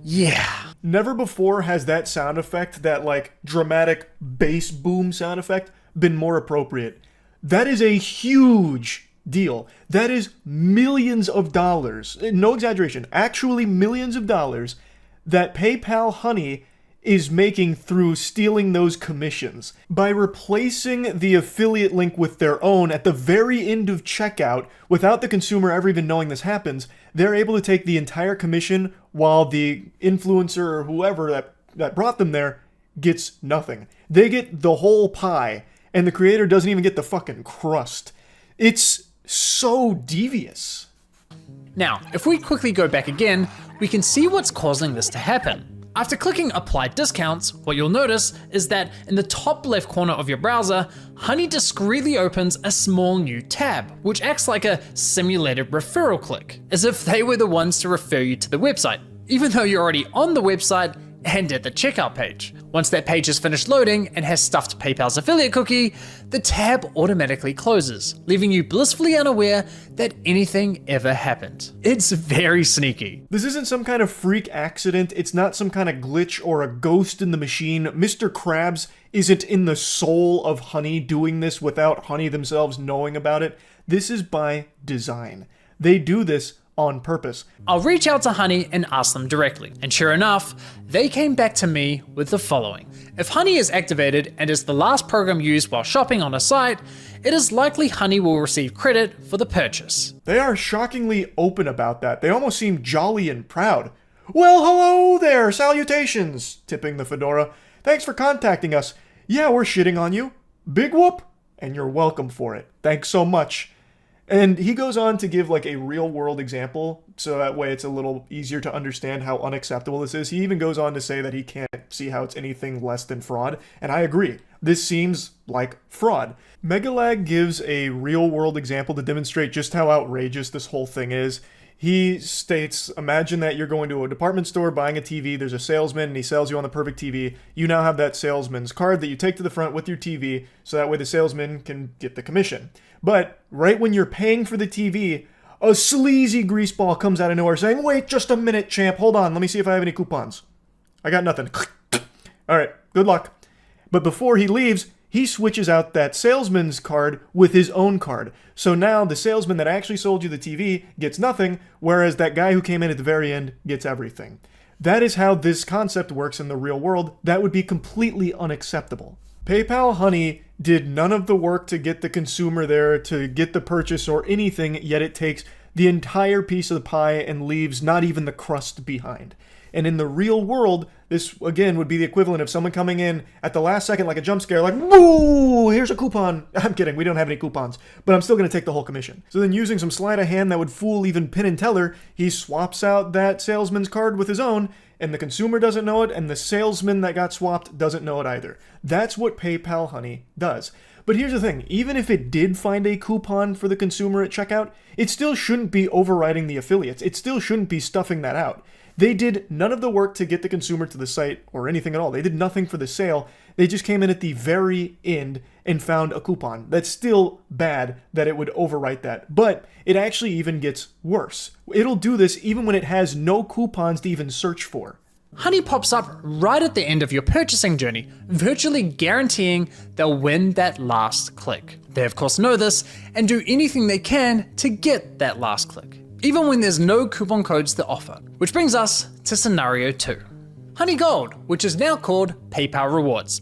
Yeah. Never before has that sound effect, that like dramatic bass boom sound effect, been more appropriate. That is a huge deal. That is millions of dollars, no exaggeration, actually millions of dollars that PayPal Honey is making through stealing those commissions. By replacing the affiliate link with their own at the very end of checkout, without the consumer ever even knowing this happens, they're able to take the entire commission while the influencer or whoever that brought them there gets nothing. They get the whole pie, and the creator doesn't even get the fucking crust. It's so devious. Now, if we quickly go back again, we can see what's causing this to happen. After clicking apply discounts, what you'll notice is that in the top left corner of your browser, Honey discreetly opens a small new tab, which acts like a simulated referral click, as if they were the ones to refer you to the website. Even though you're already on the website, and at the checkout page. Once that page is finished loading and has stuffed PayPal's affiliate cookie, the tab automatically closes, leaving you blissfully unaware that anything ever happened. It's very sneaky. This isn't some kind of freak accident, it's not some kind of glitch or a ghost in the machine. Mr. Krabs isn't in the soul of Honey doing this without Honey themselves knowing about it. This is by design. They do this on purpose. I'll reach out to Honey and ask them directly, and sure enough, they came back to me with the following. If Honey is activated and is the last program used while shopping on a site, it is likely Honey will receive credit for the purchase. They are shockingly open about that. They almost seem jolly and proud. Well, hello there, salutations, tipping the fedora. Thanks for contacting us. Yeah, we're shitting on you. Big whoop, and you're welcome for it. Thanks so much. And he goes on to give like a real world example, so that way it's a little easier to understand how unacceptable this is. He even goes on to say that he can't see how it's anything less than fraud, and I agree. This seems like fraud. Megalag gives a real world example to demonstrate just how outrageous this whole thing is. He states, imagine that you're going to a department store buying a TV, there's a salesman and he sells you on the perfect TV. You now have that salesman's card that you take to the front with your TV, so that way the salesman can get the commission. But right when you're paying for the TV, a sleazy greaseball comes out of nowhere saying, wait just a minute, champ, hold on, let me see if I have any coupons. I got nothing. Alright, good luck. But before he leaves, he switches out that salesman's card with his own card. So now the salesman that actually sold you the TV gets nothing, whereas that guy who came in at the very end gets everything. That is how this concept works in the real world. That would be completely unacceptable. PayPal Honey did none of the work to get the consumer there, to get the purchase or anything, yet it takes the entire piece of the pie and leaves not even the crust behind. And in the real world, this, again, would be the equivalent of someone coming in at the last second like a jump scare, like, boo, here's a coupon. I'm kidding, we don't have any coupons, but I'm still going to take the whole commission. So then using some sleight of hand that would fool even Penn and Teller, he swaps out that salesman's card with his own, and the consumer doesn't know it, and the salesman that got swapped doesn't know it either. That's what PayPal Honey does. But here's the thing, even if it did find a coupon for the consumer at checkout, it still shouldn't be overriding the affiliates. It still shouldn't be stuffing that out. They did none of the work to get the consumer to the site or anything at all. They did nothing for the sale. They just came in at the very end and found a coupon. That's still bad that it would overwrite that. But it actually even gets worse. It'll do this even when it has no coupons to even search for. Honey pops up right at the end of your purchasing journey, virtually guaranteeing they'll win that last click. They of course know this and do anything they can to get that last click, even when there's no coupon codes to offer. Which brings us to scenario 2. Honey Gold, which is now called PayPal Rewards.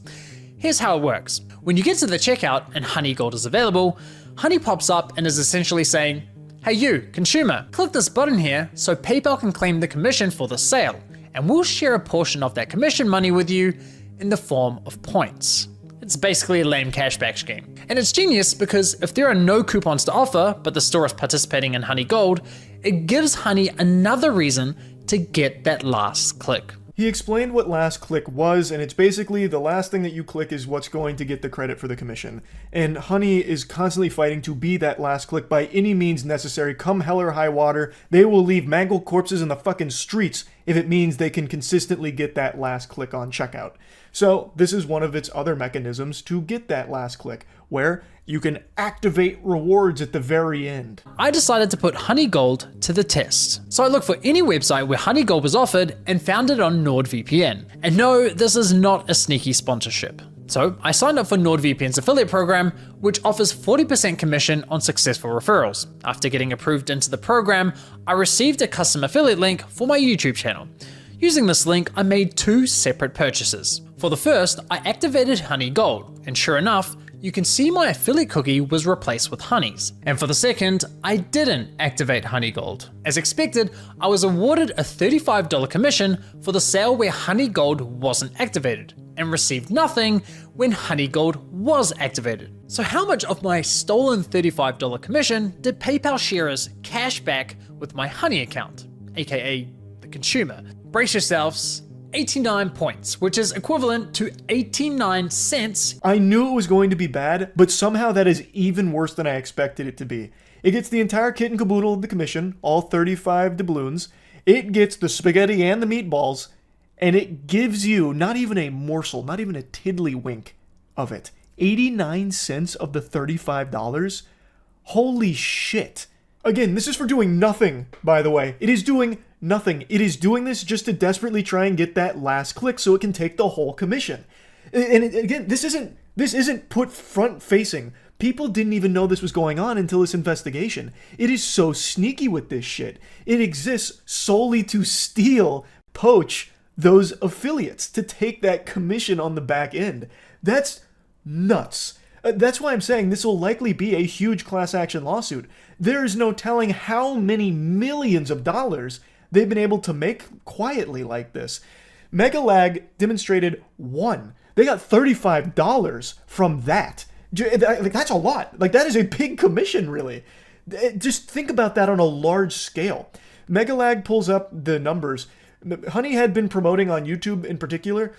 Here's how it works. When you get to the checkout and Honey Gold is available, Honey pops up and is essentially saying, hey you, consumer, click this button here so PayPal can claim the commission for the sale, and we'll share a portion of that commission money with you in the form of points. It's basically a lame cashback scheme. And it's genius because if there are no coupons to offer, but the store is participating in Honey Gold, it gives Honey another reason to get that last click. He explained what last click was, and it's basically the last thing that you click is what's going to get the credit for the commission. And Honey is constantly fighting to be that last click by any means necessary. Come hell or high water, they will leave mangled corpses in the fucking streets if it means they can consistently get that last click on checkout. So this is one of its other mechanisms to get that last click, where you can activate rewards at the very end. I decided to put Honey Gold to the test. So I looked for any website where Honey Gold was offered and found it on NordVPN. And no, this is not a sneaky sponsorship. So I signed up for NordVPN's affiliate program, which offers 40% commission on successful referrals. After getting approved into the program, I received a custom affiliate link for my YouTube channel. Using this link, I made 2 separate purchases. For the first, I activated Honey Gold, and sure enough, you can see my affiliate cookie was replaced with Honey's. And for the second, I didn't activate Honey Gold. As expected, I was awarded a $35 commission for the sale where Honey Gold wasn't activated, and received nothing when Honey Gold was activated. So how much of my stolen $35 commission did PayPal share as cash back with my Honey account, aka the consumer? Brace yourselves, 89 points, which is equivalent to 89 cents. I knew it was going to be bad, but somehow that is even worse than I expected it to be. It gets the entire kit and caboodle of the commission, all 35 doubloons. It gets the spaghetti and the meatballs, and it gives you not even a morsel, not even a tiddlywink of it. 89 cents of the $35? Holy shit. Again, this is for doing nothing, by the way. It is doing nothing. It is doing this just to desperately try and get that last click so it can take the whole commission. And again, this isn't put front facing. People didn't even know this was going on until this investigation. It is so sneaky with this shit. It exists solely to steal, poach those affiliates, to take that commission on the back end. That's nuts. That's why I'm saying this will likely be a huge class action lawsuit. There is no telling how many millions of dollars they've been able to make quietly like this. Megalag demonstrated one. They got $35 from that. That's a lot. Like, that is a big commission, really. Just think about that on a large scale. Megalag pulls up the numbers. Honey had been promoting on YouTube in particular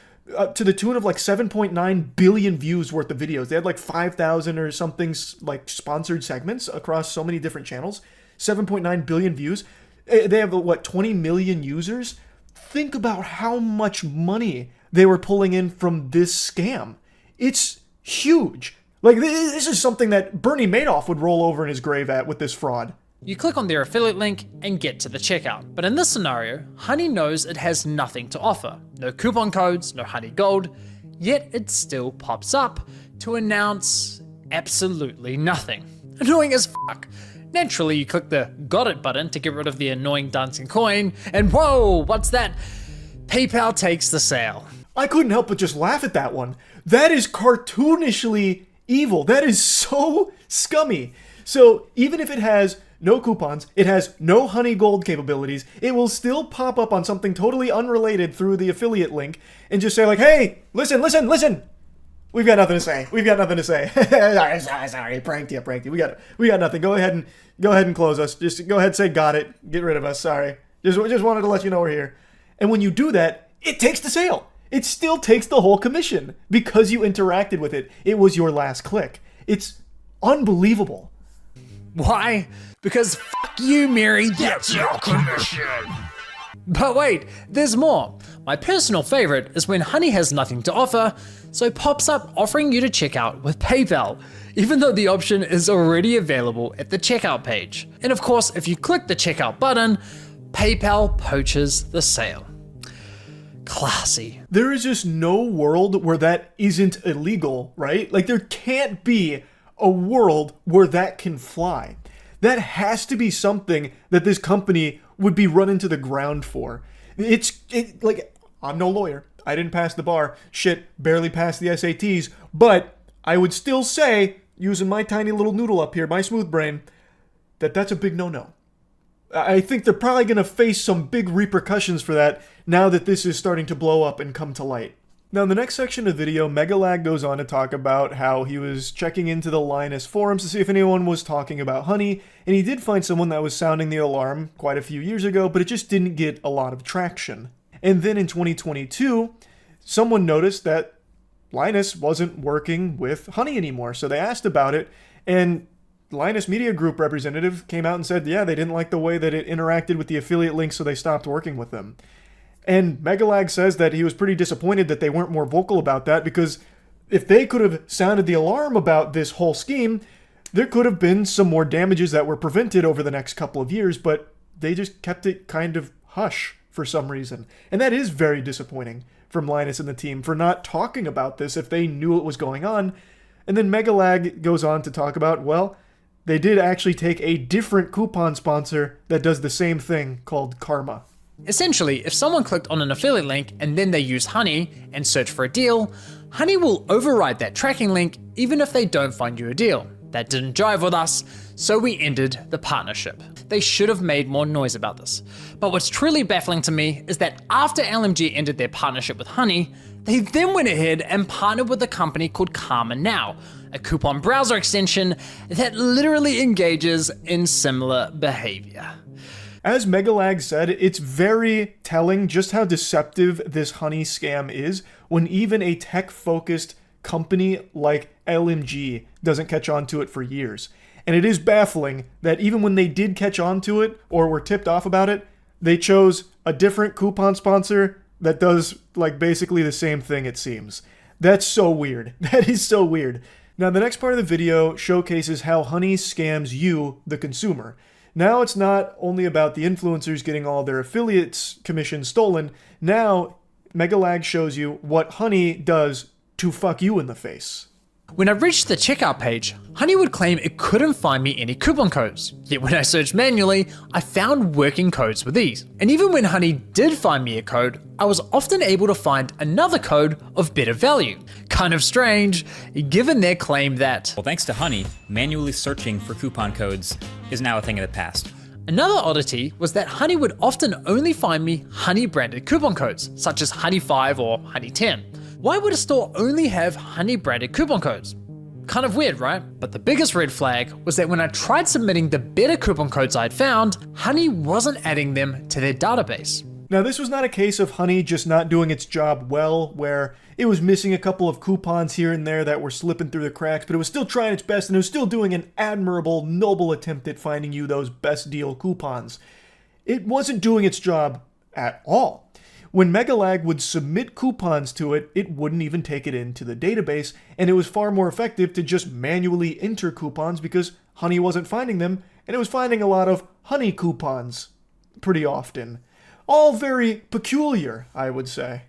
to the tune of like 7.9 billion views worth of videos. They had like 5,000 or something like sponsored segments across so many different channels. 7.9 billion views. They have what, 20 million users? Think about how much money they were pulling in from this scam. It's huge. Like, this is something that Bernie Madoff would roll over in his grave at with this fraud. You click on their affiliate link and get to the checkout. But in this scenario, Honey knows it has nothing to offer. No coupon codes, no Honey Gold, yet it still pops up to announce absolutely nothing. Annoying as fuck. Naturally, you click the got it button to get rid of the annoying dancing coin, and whoa, what's that? PayPal takes the sale. I couldn't help but just laugh at that one. That is cartoonishly evil. That is so scummy. So even if it has no coupons, it has no Honey Gold capabilities, it will still pop up on something totally unrelated through the affiliate link and just say like, hey, listen. We've got nothing to say. Sorry, pranked you. We got nothing. Go ahead and close us. Just go ahead and say got it. Get rid of us. Sorry. Just wanted to let you know we're here. And when you do that, it takes the sale. It still takes the whole commission because you interacted with it. It was your last click. It's unbelievable. Why? Because fuck you, Mary, that's your commission. But wait, there's more. My personal favorite is when Honey has nothing to offer, so it pops up offering you to check out with PayPal, even though the option is already available at the checkout page. And of course, if you click the checkout button, PayPal poaches the sale. Classy. There is just no world where that isn't illegal, right? Like, there can't be a world where that can fly. That has to be something that this company would be run into the ground for. Like, I'm no lawyer. I didn't pass the bar. Shit, barely passed the SATs. But I would still say, using my tiny little noodle up here, my smooth brain, that's a big no-no. I think they're probably going to face some big repercussions for that now that this is starting to blow up and come to light. Now, in the next section of the video, Megalag goes on to talk about how he was checking into the Linus forums to see if anyone was talking about Honey, and he did find someone that was sounding the alarm quite a few years ago, but it just didn't get a lot of traction. And then in 2022, someone noticed that Linus wasn't working with Honey anymore, so they asked about it, and Linus Media Group representative came out and said, yeah, they didn't like the way that it interacted with the affiliate links, so they stopped working with them. And Megalag says that he was pretty disappointed that they weren't more vocal about that, because if they could have sounded the alarm about this whole scheme, there could have been some more damages that were prevented over the next couple of years, but they just kept it kind of hush for some reason. And that is very disappointing from Linus and the team for not talking about this if they knew it was going on. And then Megalag goes on to talk about, well, they did actually take a different coupon sponsor that does the same thing called Karma. Essentially, if someone clicked on an affiliate link and then they use Honey and search for a deal, Honey will override that tracking link even if they don't find you a deal. That didn't jive with us, so we ended the partnership. They should have made more noise about this. But what's truly baffling to me is that after LMG ended their partnership with Honey, they then went ahead and partnered with a company called Karma Now, a coupon browser extension that literally engages in similar behavior. As Megalag said, it's very telling just how deceptive this Honey scam is when even a tech-focused company like LMG doesn't catch on to it for years. And it is baffling that even when they did catch on to it or were tipped off about it, they chose a different coupon sponsor that does like basically the same thing, it seems. That's so weird. That is so weird. Now, the next part of the video showcases how Honey scams you, the consumer. Now it's not only about the influencers getting all their affiliates commission stolen. Now, Megalag shows you what Honey does to fuck you in the face. When I reached the checkout page, Honey would claim it couldn't find me any coupon codes. Yet when I searched manually, I found working codes with these. And even when Honey did find me a code, I was often able to find another code of better value. Kind of strange, given their claim that, well, thanks to Honey, manually searching for coupon codes is now a thing of the past. Another oddity was that Honey would often only find me Honey branded coupon codes, such as Honey 5 or Honey 10. Why would a store only have Honey branded coupon codes? Kind of weird, right? But the biggest red flag was that when I tried submitting the better coupon codes I'd found, Honey wasn't adding them to their database. Now, this was not a case of Honey just not doing its job well, where it was missing a couple of coupons here and there that were slipping through the cracks, but it was still trying its best and it was still doing an admirable, noble attempt at finding you those best deal coupons. It wasn't doing its job at all. When Megalag would submit coupons to it, it wouldn't even take it into the database, and it was far more effective to just manually enter coupons because Honey wasn't finding them, and it was finding a lot of Honey coupons pretty often. All very peculiar, I would say.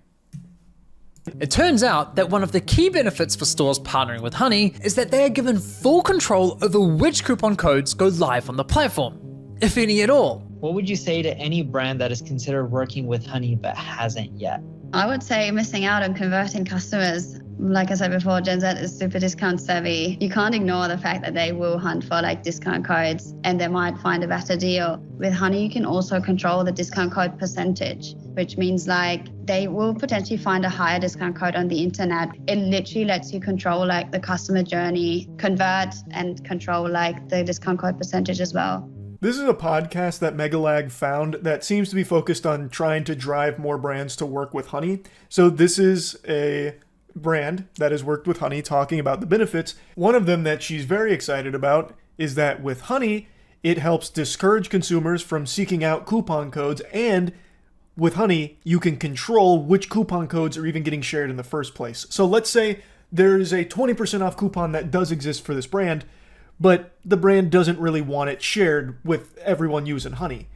It turns out that one of the key benefits for stores partnering with Honey is that they are given full control over which coupon codes go live on the platform, if any at all. What would you say to any brand that is considered working with Honey but hasn't yet? I would say missing out on converting customers. Like I said before, Gen Z is super discount savvy. You can't ignore the fact that they will hunt for like discount codes and they might find a better deal. With Honey, you can also control the discount code percentage, which means like they will potentially find a higher discount code on the internet. It literally lets you control like the customer journey, convert and control like the discount code percentage as well. This is a podcast that Megalag found that seems to be focused on trying to drive more brands to work with Honey. So this is a brand that has worked with Honey talking about the benefits. One of them that she's very excited about is that with Honey, it helps discourage consumers from seeking out coupon codes, and with Honey, you can control which coupon codes are even getting shared in the first place. So let's say there's a 20% off coupon that does exist for this brand, but the brand doesn't really want it shared with everyone using Honey.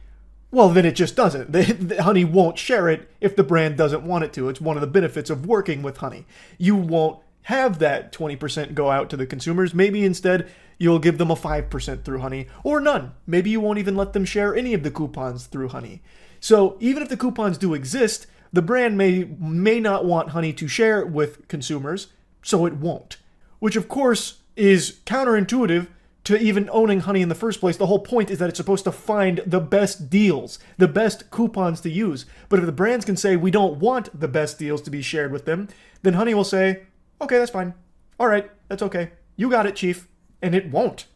Well, then it just doesn't. Honey won't share it if the brand doesn't want it to. It's one of the benefits of working with Honey. You won't have that 20% go out to the consumers. Maybe instead you'll give them a 5% through Honey, or none. Maybe you won't even let them share any of the coupons through Honey. So even if the coupons do exist, the brand may not want Honey to share it with consumers, so it won't. Which of course is counterintuitive to even owning Honey in the first place. The whole point is that it's supposed to find the best deals, the best coupons to use. But if the brands can say we don't want the best deals to be shared with them, then Honey will say, okay, that's fine. All right, that's okay. You got it, Chief. And it won't.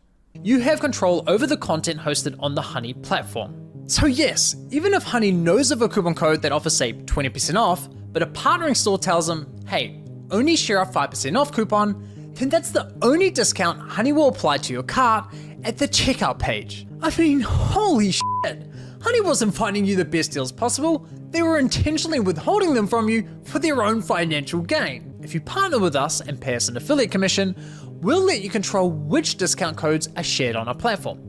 You have control over the content hosted on the Honey platform. So yes, even if Honey knows of a coupon code that offers say 20% off, but a partnering store tells them, hey, only share a 5% off coupon, then that's the only discount Honey will apply to your cart at the checkout page. I mean, holy shit. Honey wasn't finding you the best deals possible. They were intentionally withholding them from you for their own financial gain. If you partner with us and pay us an affiliate commission, we'll let you control which discount codes are shared on our platform.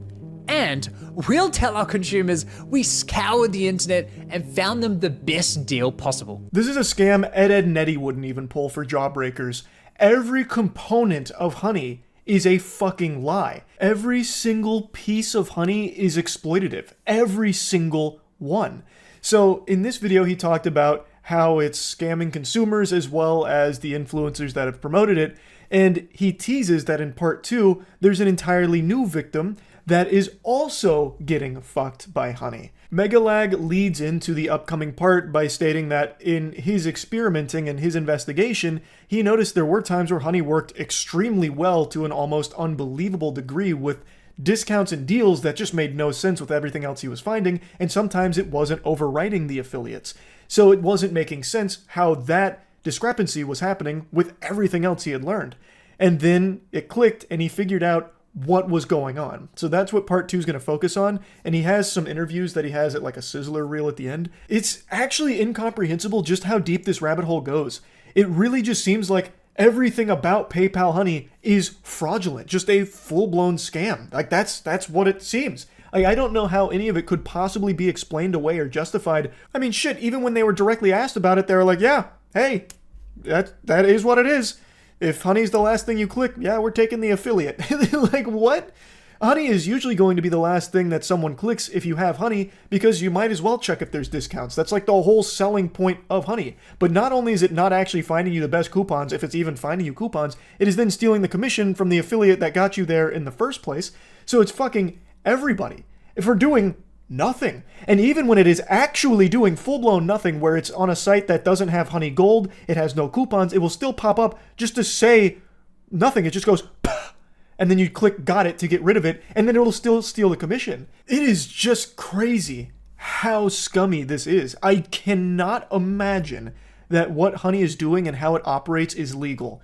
And we'll tell our consumers we scoured the internet and found them the best deal possible. This is a scam Ed and Nettie wouldn't even pull for Jawbreakers. Every component of Honey is a fucking lie. Every single piece of Honey is exploitative. Every single one. So in this video, he talked about how it's scamming consumers as well as the influencers that have promoted it. And he teases that in part 2, there's an entirely new victim that is also getting fucked by Honey. Megalag leads into the upcoming part by stating that in his experimenting and his investigation, he noticed there were times where Honey worked extremely well to an almost unbelievable degree with discounts and deals that just made no sense with everything else he was finding, and sometimes it wasn't overriding the affiliates. So it wasn't making sense how that discrepancy was happening with everything else he had learned. And then it clicked and he figured out what was going on. So that's what part 2 is going to focus on. And he has some interviews that he has at like a sizzler reel at the end. It's actually incomprehensible just how deep this rabbit hole goes. It really just seems like everything about PayPal Honey is fraudulent, just a full-blown scam. Like that's what it seems. Like, I don't know how any of it could possibly be explained away or justified. I mean, shit, even when they were directly asked about it, they were like, yeah, hey, that is what it is. If Honey's the last thing you click, yeah, we're taking the affiliate. Like, what? Honey is usually going to be the last thing that someone clicks if you have Honey, because you might as well check if there's discounts. That's like the whole selling point of Honey. But not only is it not actually finding you the best coupons, if it's even finding you coupons, it is then stealing the commission from the affiliate that got you there in the first place. So it's fucking everybody for doing nothing. And even when it is actually doing full-blown nothing, where it's on a site that doesn't have Honey Gold, it has no coupons, it will still pop up just to say nothing. It just goes, and then you click got it to get rid of it, and then it'll still steal the commission. It is just crazy how scummy this is. I cannot imagine that what Honey is doing and how it operates is legal.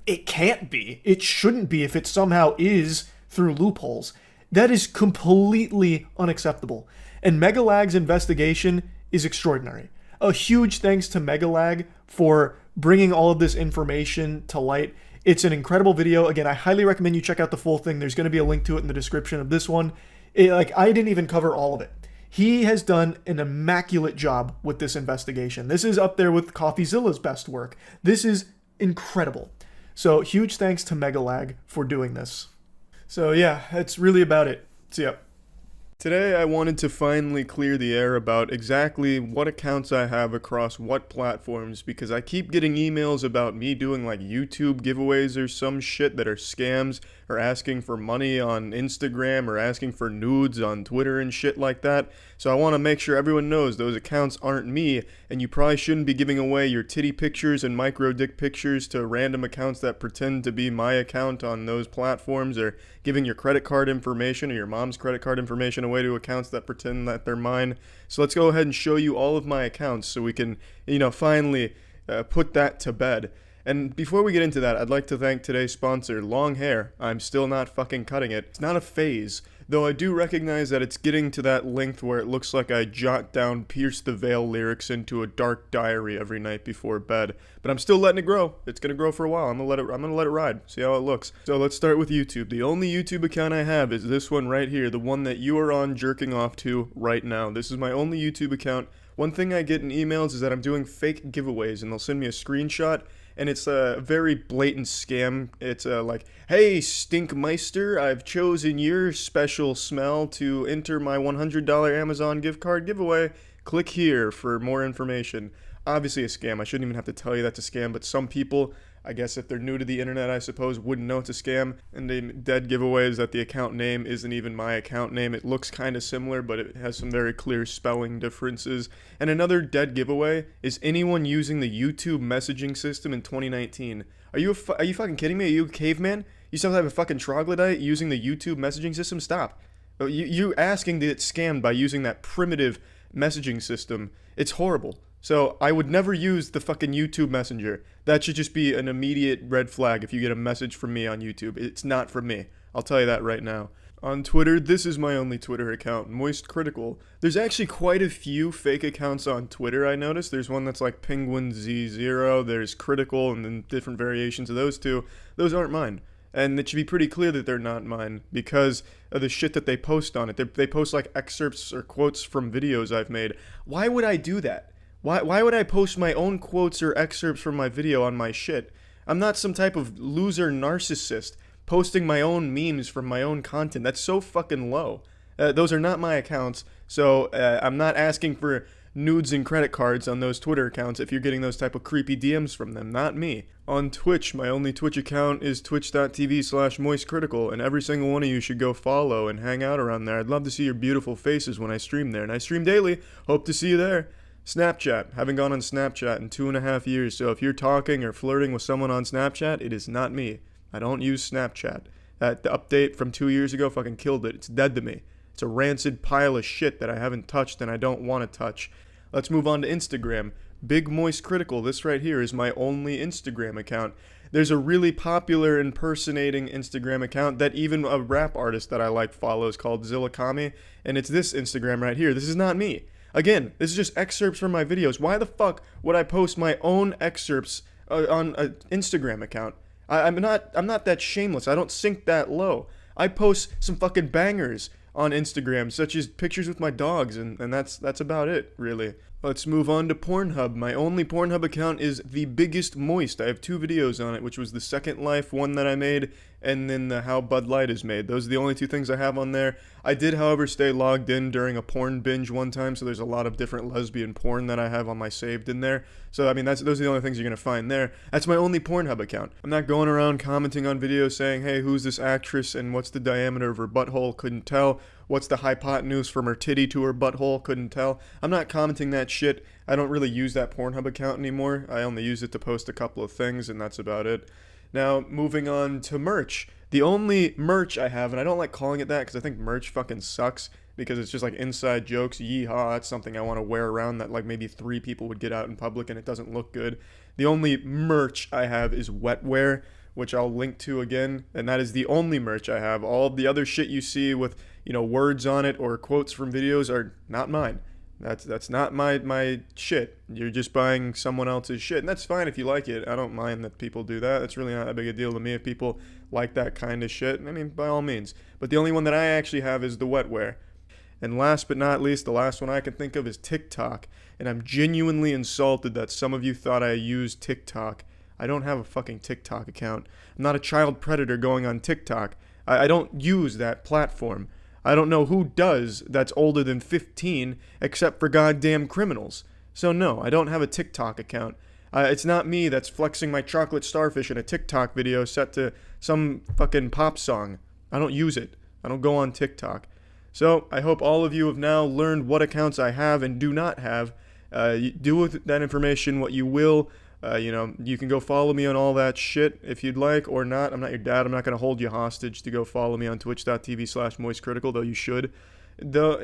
It can't be. It shouldn't be if it somehow is through loopholes. That is completely unacceptable. And Megalag's investigation is extraordinary. A huge thanks to Megalag for bringing all of this information to light. It's an incredible video. Again, I highly recommend you check out the full thing. There's going to be a link to it in the description of this one. I didn't even cover all of it. He has done an immaculate job with this investigation. This is up there with CoffeeZilla's best work. This is incredible. So huge thanks to Megalag for doing this. So yeah, that's really about it. See ya. Today I wanted to finally clear the air about exactly what accounts I have across what platforms, because I keep getting emails about me doing like YouTube giveaways or some shit that are scams, or asking for money on Instagram, or asking for nudes on Twitter and shit like that. So I want to make sure everyone knows those accounts aren't me, and you probably shouldn't be giving away your titty pictures and micro dick pictures to random accounts that pretend to be my account on those platforms, or giving your credit card information or your mom's credit card information away to accounts that pretend that they're mine. So let's go ahead and show you all of my accounts so we can, finally put that to bed. And before we get into that, I'd like to thank today's sponsor, Long Hair. I'm still not fucking cutting it. It's not a phase, though I do recognize that it's getting to that length where it looks like I jot down Pierce the Veil lyrics into a dark diary every night before bed. But I'm still letting it grow. It's gonna grow for a while. I'm gonna let it ride. See how it looks. So let's start with YouTube. The only YouTube account I have is this one right here, the one that you are on jerking off to right now. This is my only YouTube account. One thing I get in emails is that I'm doing fake giveaways, and they'll send me a screenshot, and it's a very blatant scam. It's like, hey, Stinkmeister, I've chosen your special smell to enter my $100 Amazon gift card giveaway. Click here for more information. Obviously a scam. I shouldn't even have to tell you that's a scam, but some people, I guess if they're new to the internet, I suppose, wouldn't know it's a scam. And the dead giveaway is that the account name isn't even my account name. It looks kind of similar, but it has some very clear spelling differences. And another dead giveaway is anyone using the YouTube messaging system in 2019. Are you fucking kidding me? Are you a caveman? You some type of fucking troglodyte using the YouTube messaging system? Stop. You asking to get scammed by using that primitive messaging system. It's horrible. So I would never use the fucking YouTube Messenger. That should just be an immediate red flag if you get a message from me on YouTube. It's not from me. I'll tell you that right now. On Twitter, this is my only Twitter account, Moist Critical. There's actually quite a few fake accounts on Twitter, I noticed. There's one that's like Penguinz0, there's Critical, and then different variations of those two. Those aren't mine. And it should be pretty clear that they're not mine because of the shit that they post on it. They post like excerpts or quotes from videos I've made. Why would I do that? Why would I post my own quotes or excerpts from my video on my shit? I'm not some type of loser narcissist posting my own memes from my own content. That's so fucking low. Those are not my accounts, so I'm not asking for nudes and credit cards on those Twitter accounts if you're getting those type of creepy DMs from them. Not me. On Twitch, my only Twitch account is twitch.tv/moistcritical, and every single one of you should go follow and hang out around there. I'd love to see your beautiful faces when I stream there, and I stream daily. Hope to see you there. Snapchat. Haven't gone on Snapchat in 2.5 years, so if you're talking or flirting with someone on Snapchat, it is not me. I don't use Snapchat. That update from 2 years ago fucking killed it. It's dead to me. It's a rancid pile of shit that I haven't touched and I don't want to touch. Let's move on to Instagram. Big Moist Critical, this right here, is my only Instagram account. There's a really popular impersonating Instagram account that even a rap artist that I like follows called Zillakami, and it's this Instagram right here. This is not me. Again, this is just excerpts from my videos. Why the fuck would I post my own excerpts on an Instagram account? I'm not that shameless. I don't sink that low. I post some fucking bangers on Instagram, such as pictures with my dogs, and that's about it, really. Let's move on to Pornhub. My only Pornhub account is The Biggest Moist. I have 2 videos on it, which was the Second Life one that I made, and then the How Bud Light is made. Those are the only 2 things I have on there. I did, however, stay logged in during a porn binge one time, so there's a lot of different lesbian porn that I have on my saved in there. So, I mean, those are the only things you're going to find there. That's my only Pornhub account. I'm not going around commenting on videos saying, hey, who's this actress and what's the diameter of her butthole? Couldn't tell. What's the hypotenuse from her titty to her butthole? Couldn't tell. I'm not commenting that shit. I don't really use that Pornhub account anymore. I only use it to post a couple of things, and that's about it. Now, moving on to merch. The only merch I have, and I don't like calling it that because I think merch fucking sucks because it's just like inside jokes. Yeehaw, that's something I want to wear around that like maybe 3 people would get out in public and it doesn't look good. The only merch I have is wetware, which I'll link to again, and that is the only merch I have. All of the other shit you see with, you know, words on it or quotes from videos are not mine. That's not my shit. You're just buying someone else's shit, and that's fine if you like it. I don't mind that people do that. It's really not that big a deal to me if people like that kind of shit. I mean, by all means. But the only one that I actually have is the wetware. And last but not least, the last one I can think of is TikTok. And I'm genuinely insulted that some of you thought I used TikTok. I don't have a fucking TikTok account. I'm not a child predator going on TikTok. I don't use that platform. I don't know who does that's older than 15 except for goddamn criminals. So no, I don't have a TikTok account. It's not me that's flexing my chocolate starfish in a TikTok video set to some fucking pop song. I don't use it. I don't go on TikTok. So I hope all of you have now learned what accounts I have and do not have. Do with that information what you will. You know, you can go follow me on all that shit if you'd like or not. I'm not your dad. I'm not going to hold you hostage to go follow me on twitch.tv/moistcritical, though you should.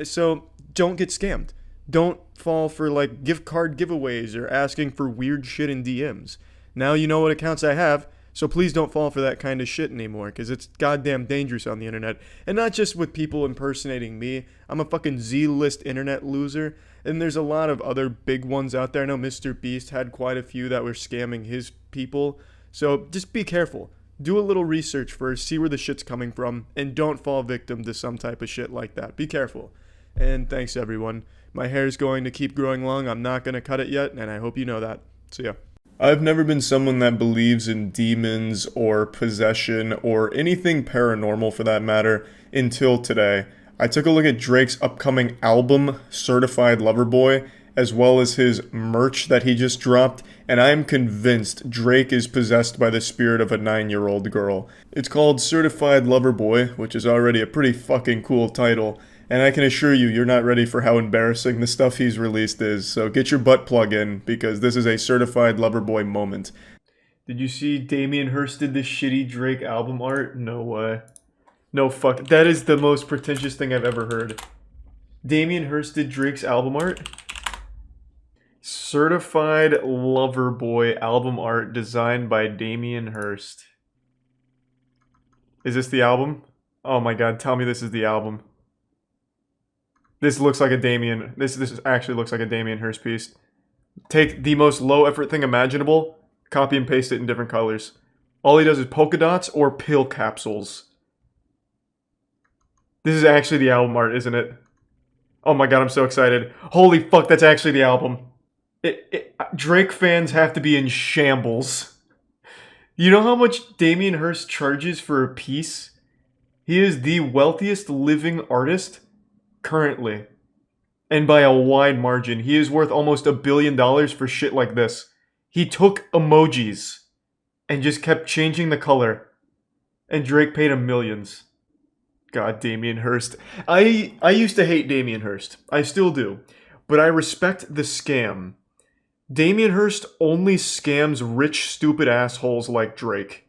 So don't get scammed. Don't fall for like gift card giveaways or asking for weird shit in DMs. Now you know what accounts I have, so please don't fall for that kind of shit anymore, because it's goddamn dangerous on the internet. And not just with people impersonating me. I'm a fucking Z-list internet loser. And there's a lot of other big ones out there. I know Mr. Beast had quite a few that were scamming his people. So just be careful. Do a little research first, see where the shit's coming from, and don't fall victim to some type of shit like that. Be careful. And thanks, everyone. My hair's going to keep growing long. I'm not going to cut it yet, and I hope you know that. So yeah. I've never been someone that believes in demons or possession or anything paranormal for that matter until today. I took a look at Drake's upcoming album, Certified Lover Boy, as well as his merch that he just dropped, and I am convinced Drake is possessed by the spirit of a 9-year-old girl. It's called Certified Lover Boy, which is already a pretty fucking cool title, and I can assure you, you're not ready for how embarrassing the stuff he's released is, so get your butt plug in, because this is a Certified Lover Boy moment. Did you see Damien Hirst did this shitty Drake album art? No way. No fuck. That is the most pretentious thing I've ever heard. Damien Hirst did Drake's album art? Certified Lover Boy album art designed by Damien Hirst. Is this the album? Oh my god, tell me this is the album. This looks like a Damien... This actually looks like a Damien Hirst piece. Take the most low effort thing imaginable, copy and paste it in different colors. All he does is polka dots or pill capsules. This is actually the album art, isn't it? Oh my god, I'm so excited. Holy fuck, that's actually the album. Drake fans have to be in shambles. You know how much Damien Hirst charges for a piece? He is the wealthiest living artist currently. And by a wide margin. He is worth almost $1 billion for shit like this. He took emojis and just kept changing the color. And Drake paid him millions. God, Damien Hirst. I used to hate Damien Hirst. I still do. But I respect the scam. Damien Hirst only scams rich, stupid assholes like Drake.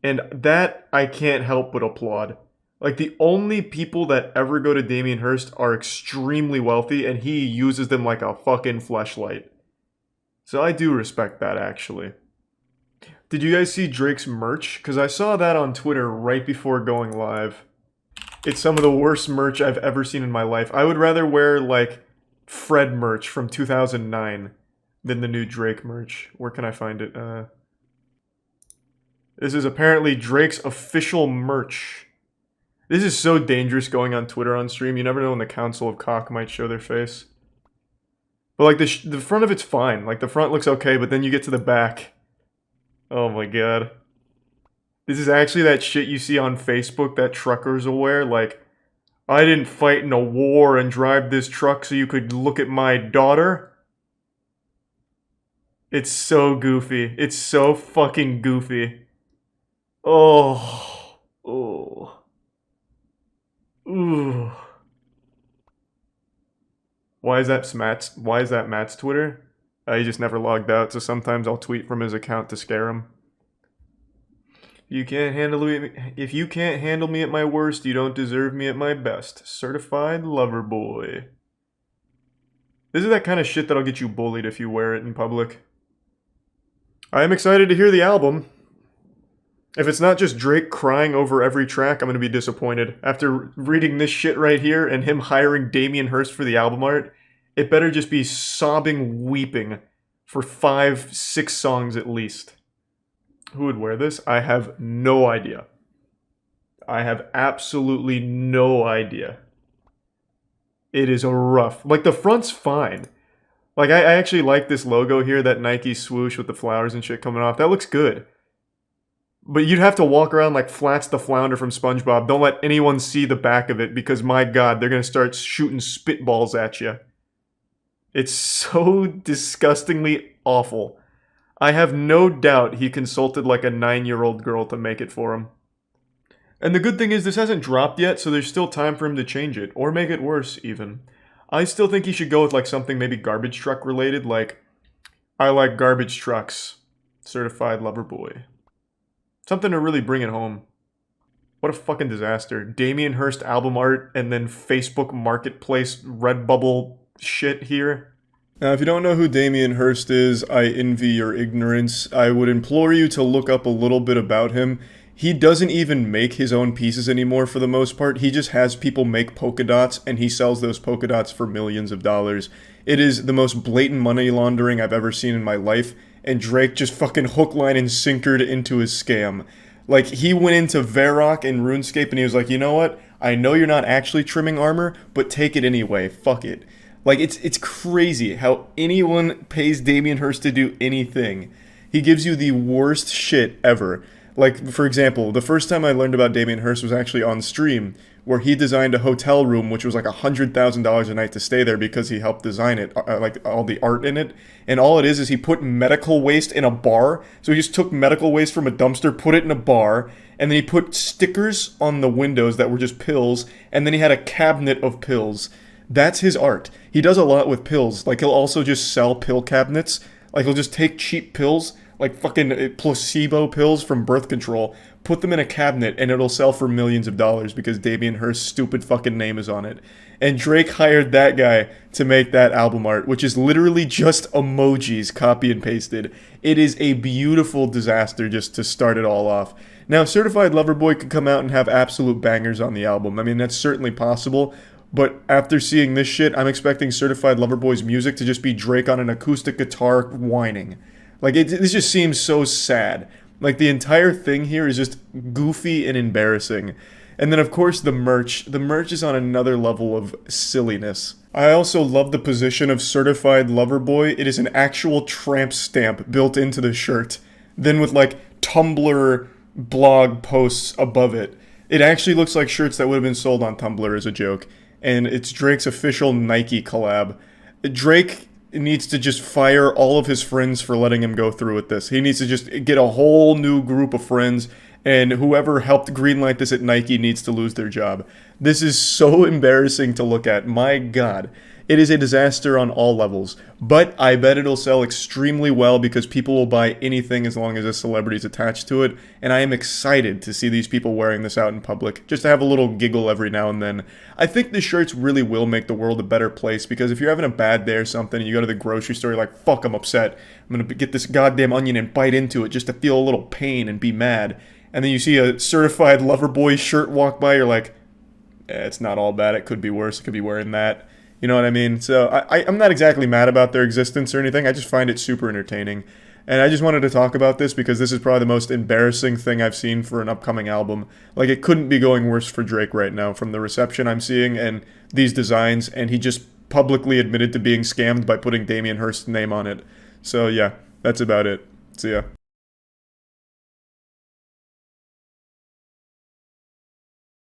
And that I can't help but applaud. Like, the only people that ever go to Damien Hirst are extremely wealthy, and he uses them like a fucking fleshlight. So I do respect that, actually. Did you guys see Drake's merch? Because I saw that on Twitter right before going live. It's some of the worst merch I've ever seen in my life. I would rather wear, like, Fred merch from 2009 than the new Drake merch. Where can I find it? This is apparently Drake's official merch. This is so dangerous going on Twitter on stream. You never know when the Council of Cock might show their face. But, like, the front of it's fine. Like, the front looks okay, but then you get to the back. Oh my god. This is actually that shit you see on Facebook that truckers will wear. Like, I didn't fight in a war and drive this truck so you could look at my daughter. It's so goofy. It's so fucking goofy. Oh. Oh. Ooh. Why is that Matt's Twitter? He just never logged out, so sometimes I'll tweet from his account to scare him. If you can't handle me at my worst, you don't deserve me at my best. Certified lover boy. This is that kind of shit that'll get you bullied if you wear it in public. I am excited to hear the album. If it's not just Drake crying over every track, I'm going to be disappointed. After reading this shit right here and him hiring Damien Hirst for the album art, it better just be sobbing, weeping for 5-6 songs at least. Who would wear this? I have no idea. I have absolutely no idea. It is rough. Like, the front's fine. Like, I actually like this logo here, that Nike swoosh with the flowers and shit coming off. That looks good. But you'd have to walk around like Flats the Flounder from SpongeBob. Don't let anyone see the back of it because, my god, they're going to start shooting spitballs at you. It's so disgustingly awful. I have no doubt he consulted like a 9-year-old girl to make it for him. And the good thing is this hasn't dropped yet, so there's still time for him to change it, or make it worse even. I still think he should go with like something maybe garbage truck related, like I like garbage trucks, certified lover boy. Something to really bring it home. What a fucking disaster. Damien Hirst album art and then Facebook Marketplace Redbubble shit here. Now, if you don't know who Damien Hirst is, I envy your ignorance. I would implore you to look up a little bit about him. He doesn't even make his own pieces anymore for the most part. He just has people make polka dots, and he sells those polka dots for millions of dollars. It is the most blatant money laundering I've ever seen in my life, and Drake just fucking hook, line, and sinkered into his scam. Like, he went into Varrock and RuneScape, and he was like, you know what? I know you're not actually trimming armor, but take it anyway. Fuck it. Like, it's crazy how anyone pays Damien Hirst to do anything. He gives you the worst shit ever. Like, for example, the first time I learned about Damien Hirst was actually on stream, where he designed a hotel room, which was like $100,000 a night to stay there because he helped design it, like all the art in it. And all it is he put medical waste in a bar. So he just took medical waste from a dumpster, put it in a bar, and then he put stickers on the windows that were just pills, and then he had a cabinet of pills. That's his art. He does a lot with pills. Like, he'll also just sell pill cabinets. Like, he'll just take cheap pills, like fucking placebo pills from birth control, put them in a cabinet, and it'll sell for millions of dollars because Damien Hirst's stupid fucking name is on it. And Drake hired that guy to make that album art, which is literally just emojis copy and pasted. It is a beautiful disaster just to start it all off. Now, Certified Lover Boy could come out and have absolute bangers on the album. I mean, that's certainly possible. But after seeing this shit, I'm expecting Certified Lover Boy's music to just be Drake on an acoustic guitar whining. Like, this just seems so sad. Like, the entire thing here is just goofy and embarrassing. And then, of course, the merch. The merch is on another level of silliness. I also love the position of Certified Lover Boy. It is an actual tramp stamp built into the shirt. Then with, like, Tumblr blog posts above it. It actually looks like shirts that would have been sold on Tumblr as a joke. And it's Drake's official Nike collab. Drake needs to just fire all of his friends for letting him go through with this. He needs to just get a whole new group of friends, and whoever helped greenlight this at Nike needs to lose their job. This is so embarrassing to look at. My God. It is a disaster on all levels. But I bet it'll sell extremely well because people will buy anything as long as a celebrity's attached to it. And I am excited to see these people wearing this out in public, just to have a little giggle every now and then. I think the shirts really will make the world a better place, because if you're having a bad day or something and you go to the grocery store, you're like, fuck, I'm upset. I'm going to get this goddamn onion and bite into it just to feel a little pain and be mad. And then you see a certified lover boy shirt walk by, you're like, it's not all bad. It could be worse. I could be wearing that. You know what I mean? So I'm not exactly mad about their existence or anything. I just find it super entertaining. And I just wanted to talk about this because this is probably the most embarrassing thing I've seen for an upcoming album. Like, it couldn't be going worse for Drake right now from the reception I'm seeing and these designs. And he just publicly admitted to being scammed by putting Damien Hirst's name on it. So yeah, that's about it. See ya.